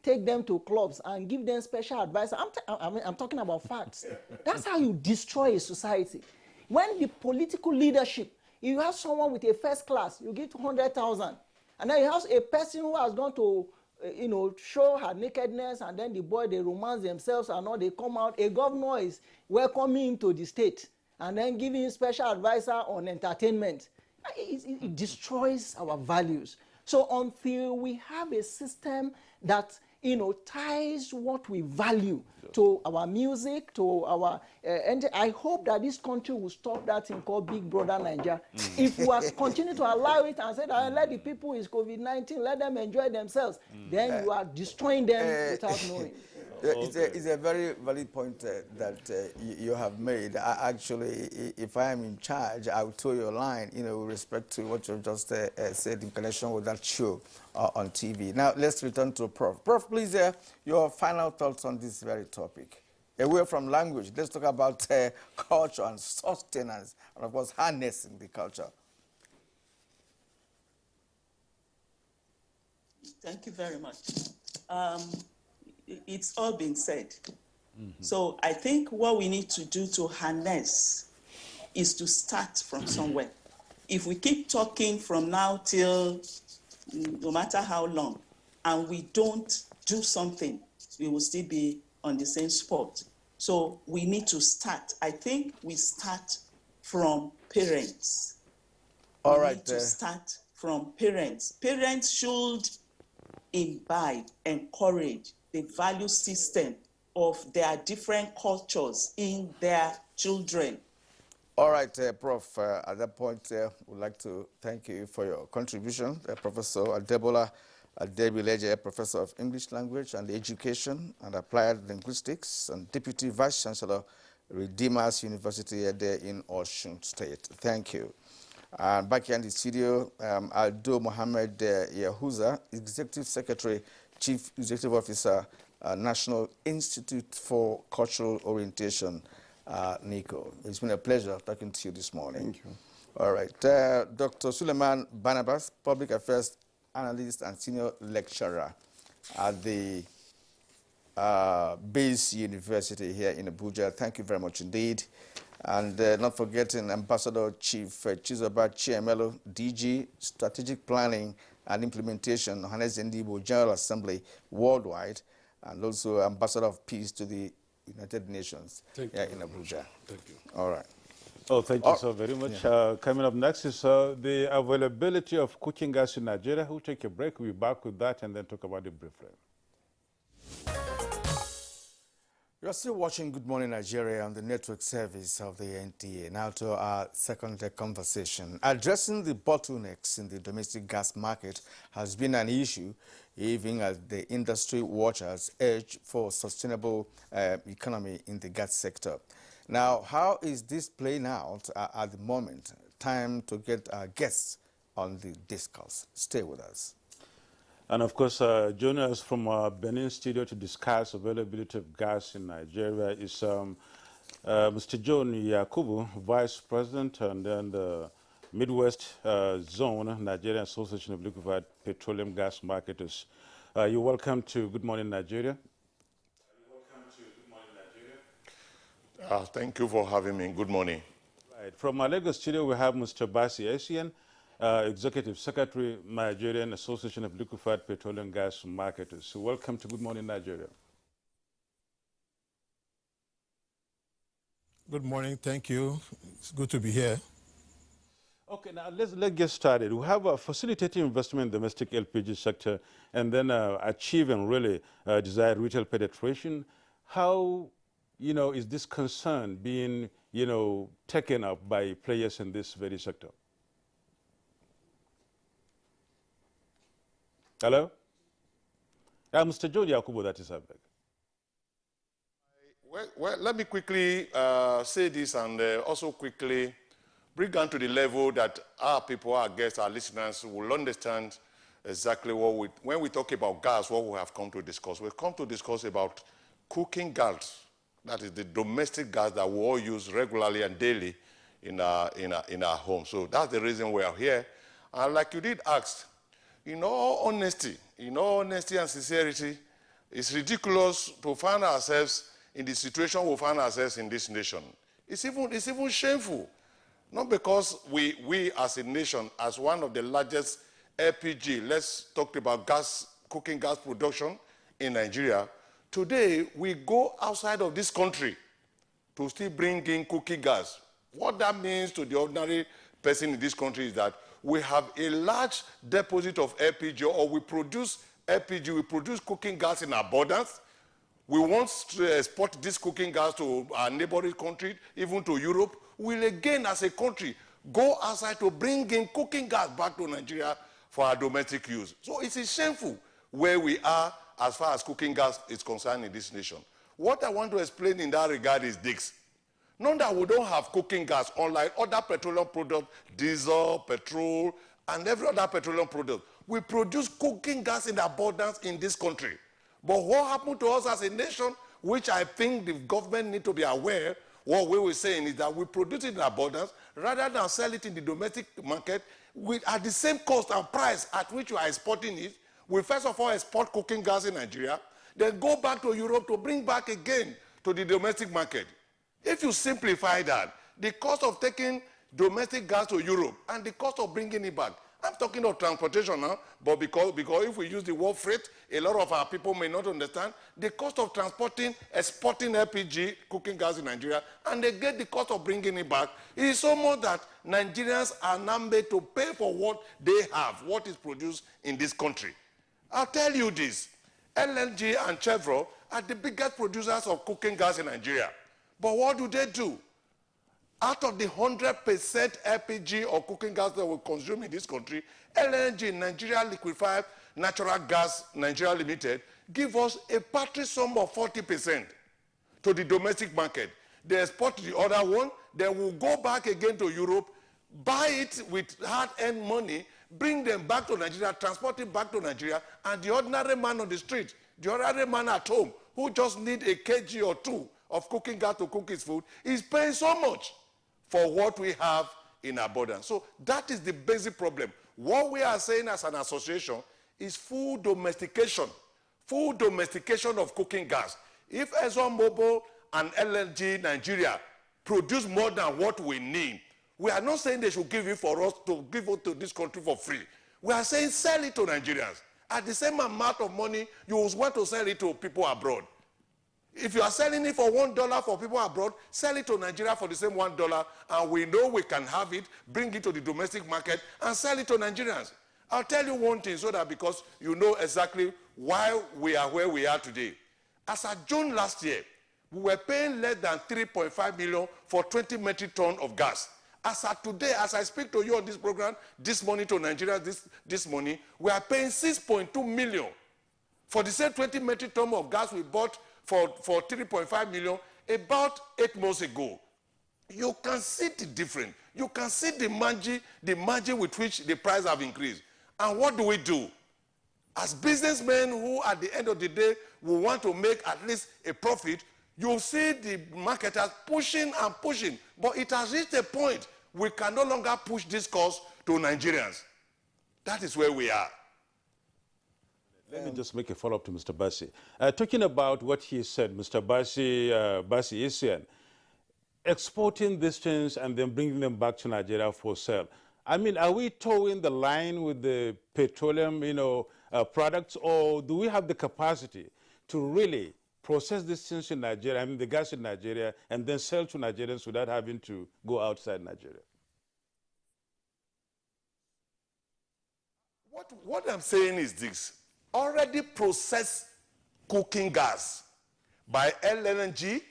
take them to clubs and give them special advice. I'm talking about facts. That's how you destroy a society. When the political leadership, you have someone with a first class, you give 200,000, and then you have a person who has gone to show her nakedness, and then the boy, they romance themselves and all, they come out. A governor is welcoming him to the state and then giving him special advisor on entertainment. It destroys our values. So until we have a system that ties what we value to our music, to our, and I hope that this country will stop that thing called Big Brother Nigeria. If we continue to allow it and say that let the people is COVID-19, let them enjoy themselves, then you are destroying them without knowing. It's a very valid point that you have made. Actually, if I am in charge, I will toe your line, with respect to what you just said in connection with that show on TV. Now, let's return to Prof. Prof, please, your final thoughts on this very topic. Away from language, let's talk about culture and sustenance, and of course, harnessing the culture. Thank you very much. It's all been said. So I think what we need to do to harness is to start from somewhere. If we keep talking from now till no matter how long, and we don't do something, we will still be on the same spot. So we need to start. I think we start from parents. All we right. need to start from parents. Parents should imbibe, encourage the value system of their different cultures in their children. All right, Prof, at that point, we'd like to thank you for your contribution. Professor Adebola Adebileje, Professor of English Language and Education and Applied Linguistics and Deputy Vice Chancellor, Redeemers University in Osun State. Thank you. And back here in the studio, Aldo Mohammed Yahuza, Executive Secretary, Chief Executive Officer, National Institute for Cultural Orientation, NICO. It's been a pleasure talking to you this morning. Thank you. All right. Dr. Suleiman Barnabas, Public Affairs Analyst and Senior Lecturer at the Base University here in Abuja. Thank you very much indeed. And not forgetting Ambassador Chief Chizoba Chiemelo, DG, Strategic Planning and Implementation, Johannes Ndibo General Assembly Worldwide, and also Ambassador of Peace to the United Nations here in Abuja. Thank you. All right. Oh, thank you so very much. Yeah. Coming up next is the availability of cooking gas in Nigeria. We'll take a break. We'll be back with that and then talk about it briefly. You're still watching Good Morning Nigeria on the network service of the NTA. Now to our second conversation. Addressing the bottlenecks in the domestic gas market has been an issue, even as the industry watchers urge for sustainable economy in the gas sector. Now, how is this playing out at the moment? Time to get our guests on the discourse. Stay with us. And of course, joining us from our Benin studio to discuss availability of gas in Nigeria is Mr. John Yakubu, Vice President, and then the Midwest Zone, Nigerian Association of Liquefied Petroleum Gas Marketers. You're welcome to Good Morning Nigeria. Thank you for having me. Good morning. Right. From our Lagos studio, we have Mr. Basi Essien, Executive Secretary, Nigerian Association of Liquefied Petroleum Gas Marketers. So welcome to Good Morning Nigeria. Good morning. Thank you. It's good to be here. Okay, now let's get started. We have a facilitating investment in the domestic LPG sector and then achieving really desired retail penetration. How, is this concern being, taken up by players in this very sector? Hello? Mr. John Yakubu, that is Abeg. Well, let me quickly say this and also quickly bring down to the level that our people, our guests, our listeners will understand exactly when we talk about gas, what we have come to discuss. We've come to discuss about cooking gas. That is the domestic gas that we all use regularly and daily in our home. So that's the reason we are here. And like you did ask, in all honesty and sincerity, it's ridiculous to find ourselves in the situation we find ourselves in this nation. It's even shameful. Not because we as a nation, as one of the largest LPG, let's talk about cooking gas production in Nigeria, today we go outside of this country to still bring in cooking gas. What that means to the ordinary person in this country is that we have a large deposit of LPG, or we produce LPG, we produce cooking gas in abundance. We want to export this cooking gas to our neighboring country, even to Europe. We'll again, as a country, go outside to bring in cooking gas back to Nigeria for our domestic use. So it is shameful where we are as far as cooking gas is concerned in this nation. What I want to explain in that regard is this. Not that we don't have cooking gas, unlike other petroleum products, diesel, petrol, and every other petroleum product. We produce cooking gas in abundance in this country. But what happened to us as a nation? which I think the government need to be aware. What we were saying is that we produce it in abundance rather than sell it in the domestic market at the same cost and price at which you are exporting it. We first of all export cooking gas in Nigeria, then go back to Europe to bring back again to the domestic market. If you simplify that, the cost of taking domestic gas to Europe and the cost of bringing it back, I'm talking of transportation now, but because if we use the word freight, a lot of our people may not understand the cost of exporting LPG cooking gas in Nigeria, and they get the cost of bringing it back. It is so much that Nigerians are now made to pay for what they have, what is produced in this country. I'll tell you this, LNG and Chevron are the biggest producers of cooking gas in Nigeria. But what do? Out of the 100% LPG or cooking gas that we consume in this country, LNG, Nigeria Liquefied Natural Gas Nigeria Limited, give us a paltry sum of 40% to the domestic market. They export the other one, then we'll go back again to Europe, buy it with hard-earned money, bring them back to Nigeria, transport it back to Nigeria, and the ordinary man on the street, the ordinary man at home, who just need a kg or two of cooking gas to cook his food, is paying so much for what we have in abundance. So that is the basic problem. What we are saying as an association is full domestication of cooking gas. If ExxonMobil and LNG Nigeria produce more than what we need, we are not saying they should give it for us to give it to this country for free. We are saying sell it to Nigerians. At the same amount of money, you will want to sell it to people abroad. If you are selling it for $1 for people abroad, sell it to Nigeria for the same $1, and we know we can have it, bring it to the domestic market, and sell it to Nigerians. I'll tell you one thing so that because you know exactly why we are where we are today. As of June last year, we were paying less than 3.5 million for 20 metric tons of gas. As of today, as I speak to you on this program, this morning to Nigeria, this morning, we are paying 6.2 million for the same 20 metric tons of gas we bought for 3.5 million about 8 months ago. You can see the difference. You can see the margin with which the price have increased. And what do? As businessmen who at the end of the day will want to make at least a profit, you see the marketers pushing and pushing. But it has reached a point we can no longer push this cost to Nigerians. That is where we are. Let me just make a follow-up to Mr. Bassi. Talking about what he said, Mr. Bassi Isian, exporting these things and then bringing them back to Nigeria for sale. I mean, are we towing the line with the petroleum, products, or do we have the capacity to really process these things in Nigeria, I mean the gas in Nigeria, and then sell to Nigerians without having to go outside Nigeria? What I'm saying is this. Already processed cooking gas by LNG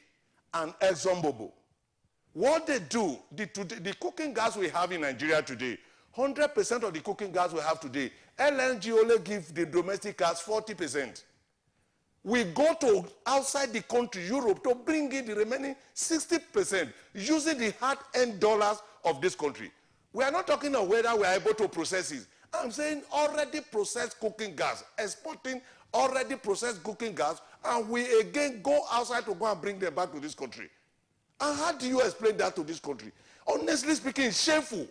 and ExxonMobil. What they do, the cooking gas we have in Nigeria today, 100% of the cooking gas we have today, LNG only gives the domestic gas 40%. We go to outside the country, Europe, to bring in the remaining 60% using the hard-earned dollars of this country. We are not talking of whether we are able to process it. I'm saying already processed cooking gas, exporting already processed cooking gas, and we again go outside to go and bring them back to this country. And how do you explain that to this country? Honestly speaking, it's shameful.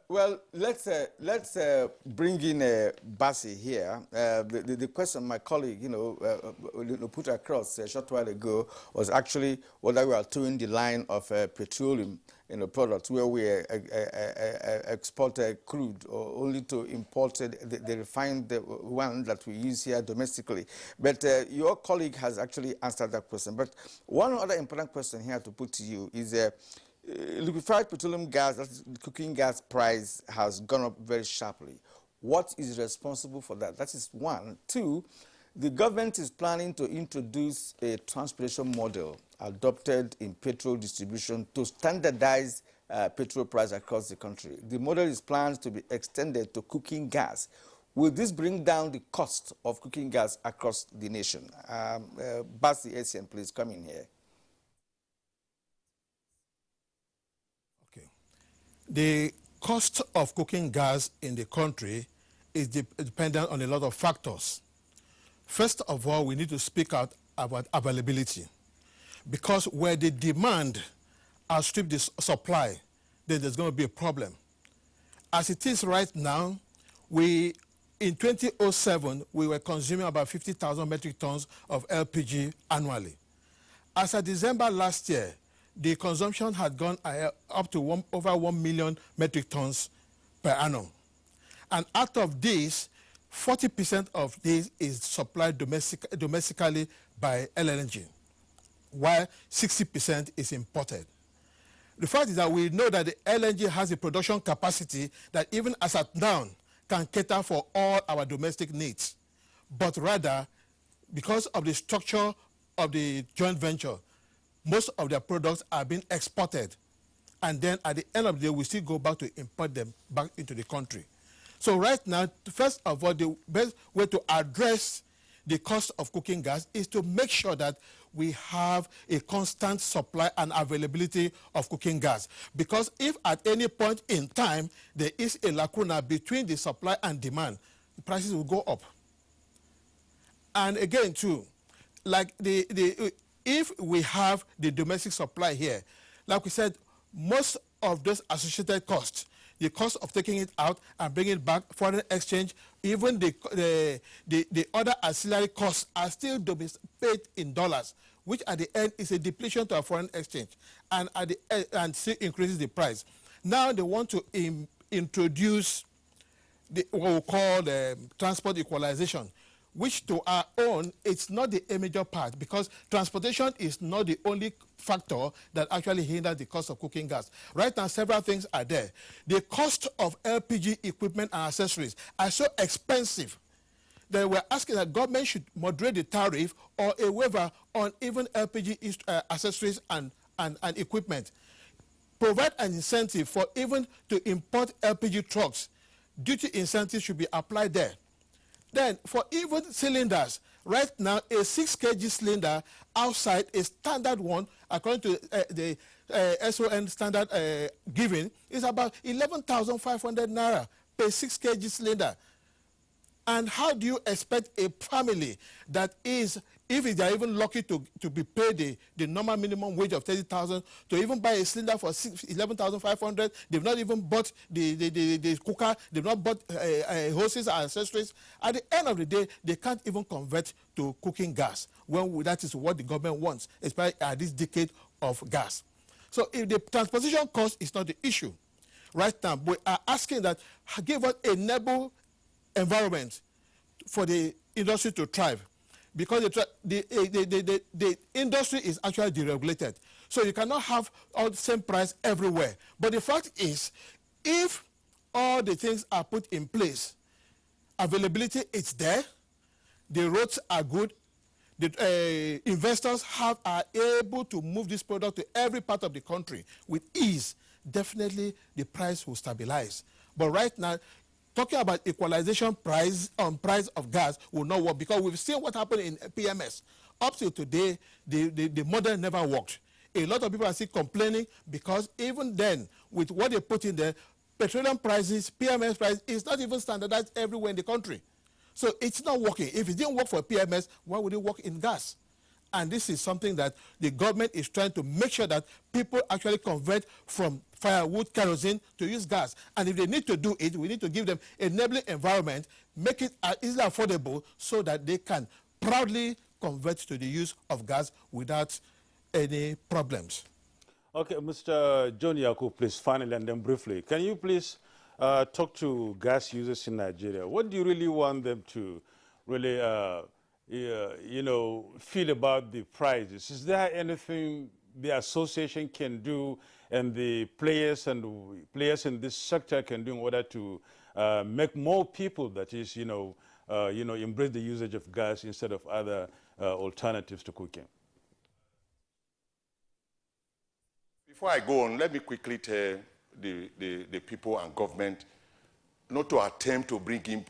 Well, let's bring in Bassi here. The question my colleague, put across a short while ago was actually whether we are towing the line of petroleum products where we export crude or only to import the refined one that we use here domestically. But your colleague has actually answered that question. But one other important question here to put to you is liquefied petroleum gas, that's cooking gas price has gone up very sharply. What is responsible for that? That is one. Two, the government is planning to introduce a transportation model adopted in petrol distribution to standardize petrol price across the country. The model is planned to be extended to cooking gas. Will this bring down the cost of cooking gas across the nation? Bassi Essien, please come in here. The cost of cooking gas in the country is dependent on a lot of factors. First of all, we need to speak out about availability. Because where the demand outstrips the supply, then there's going to be a problem. As it is right now, in 2007, we were consuming about 50,000 metric tons of LPG annually. As of December last year, the consumption had gone up to over 1 million metric tons per annum. And out of this, 40% of this is supplied domestically by LNG, while 60% is imported. The fact is that we know that the LNG has a production capacity that even as at now can cater for all our domestic needs. But rather, because of the structure of the joint venture, most of their products are being exported. And then at the end of the day, we still go back to import them back into the country. So right now, first of all, the best way to address the cost of cooking gas is to make sure that we have a constant supply and availability of cooking gas. Because if at any point in time there is a lacuna between the supply and demand, the prices will go up. And again, too, like if we have the domestic supply here, like we said, most of those associated costs, the cost of taking it out and bringing it back, foreign exchange, even the other ancillary costs are still paid in dollars, which at the end is a depletion to our foreign exchange and still increases the price. Now they want to introduce what we call transport equalization, which to our own, it's not the major part because transportation is not the only factor that actually hinders the cost of cooking gas. Right now, several things are there. The cost of LPG equipment and accessories are so expensive that we're asking that government should moderate the tariff or a waiver on even LPG accessories and equipment. Provide an incentive for even to import LPG trucks. Duty incentives should be applied there. Then, for even cylinders, right now, a 6 kg cylinder outside, a standard one, according to the SON standard given, is about 11,500 naira per 6 kg cylinder. And how do you expect a family that is, if they are even lucky to be paid the normal minimum wage of 30,000, to even buy a cylinder for 11,500, they've not even bought the cooker, they've not bought hoses and accessories. At the end of the day, they can't even convert to cooking gas, when that is what the government wants, especially at this decade of gas. So if the transportation cost is not the issue, right now, we are asking that give us a enable environment for the industry to thrive, because the industry is actually deregulated. So you cannot have all the same price everywhere. But the fact is, if all the things are put in place, availability is there, the roads are good, the investors are able to move this product to every part of the country with ease, definitely the price will stabilize. But right now, talking about equalization price of gas will not work, because we've seen what happened in PMS. Up till today, the model never worked. A lot of people are still complaining because even then, with what they put in there, petroleum prices, PMS price is not even standardized everywhere in the country. So it's not working. If it didn't work for PMS, why would it work in gas? And this is something that the government is trying to make sure that people actually convert from firewood, kerosene to use gas. And if they need to do it, we need to give them an enabling environment, make it easily affordable so that they can proudly convert to the use of gas without any problems. Okay, Mr. John Yaku, please, finally and then briefly, can you please talk to gas users in Nigeria? What do you really want them to really feel about the prices? Is there anything the association can do and the players in this sector can do in order to make more people, that is, embrace the usage of gas instead of other alternatives to cooking? Before I go on, let me quickly tell the people and government not to attempt to bring in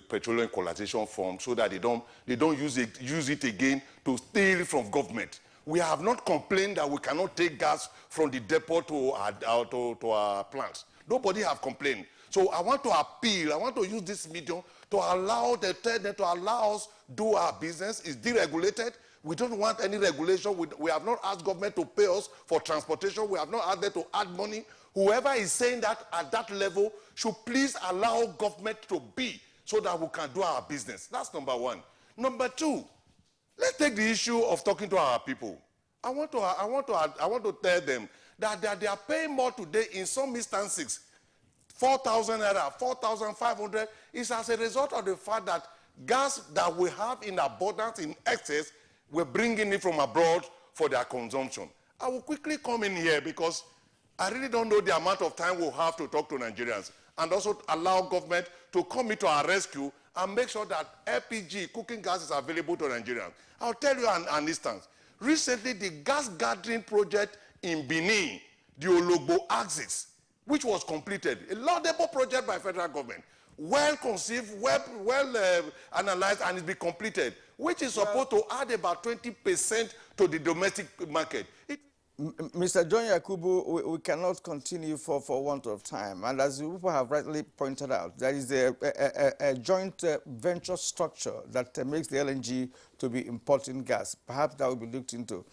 petroleum equalization fund so that they don't use it again to steal from government. We have not complained that we cannot take gas from the depot to our plants. Nobody have complained. So I want to appeal, I want to use this medium to allow us do our business. It's deregulated. We don't want any regulation. We have not asked government to pay us for transportation. We have not asked them to add money. Whoever is saying that at that level should please allow government to be so that we can do our business. That's number one. Number two, let's take the issue of talking to our people. I want to tell them that they are paying more today in some instances. 4,000 naira, 4,500 is as a result of the fact that gas that we have in abundance, in excess, we're bringing it from abroad for their consumption. I will quickly come in here because I really don't know the amount of time we'll have to talk to Nigerians and also allow government to come into our rescue and make sure that LPG, cooking gas, is available to Nigerians. I'll tell you an instance. Recently, the gas gathering project in Benin, the Ologbo axis, which was completed, a laudable project by federal government, well conceived, well analyzed, and it's been completed, which is supposed to add about 20% to the domestic market. Mr. John Yakubu, we cannot continue for want of time. And as you have rightly pointed out, there is a joint venture structure that makes the LNG to be importing gas. Perhaps that will be looked into.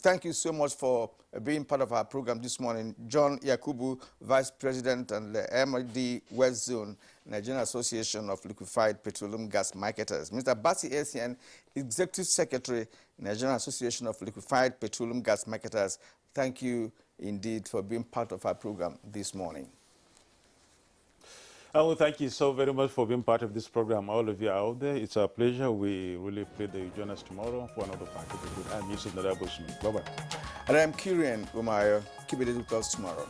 Thank you so much for being part of our program this morning. John Yakubu, Vice President and the MD West Zone, Nigerian Association of Liquefied Petroleum Gas Marketers. Mr. Basi Essien, Executive Secretary, Nigerian Association of Liquefied Petroleum Gas Marketers. Thank you indeed for being part of our program this morning. Oh, thank you so very much for being part of this program, all of you out there. It's our pleasure. We really pray that you join us tomorrow for another package of good. I'm Yusuf Nadabosmi. Bye-bye. And I'm Kirian Umayo. Keep it with us tomorrow.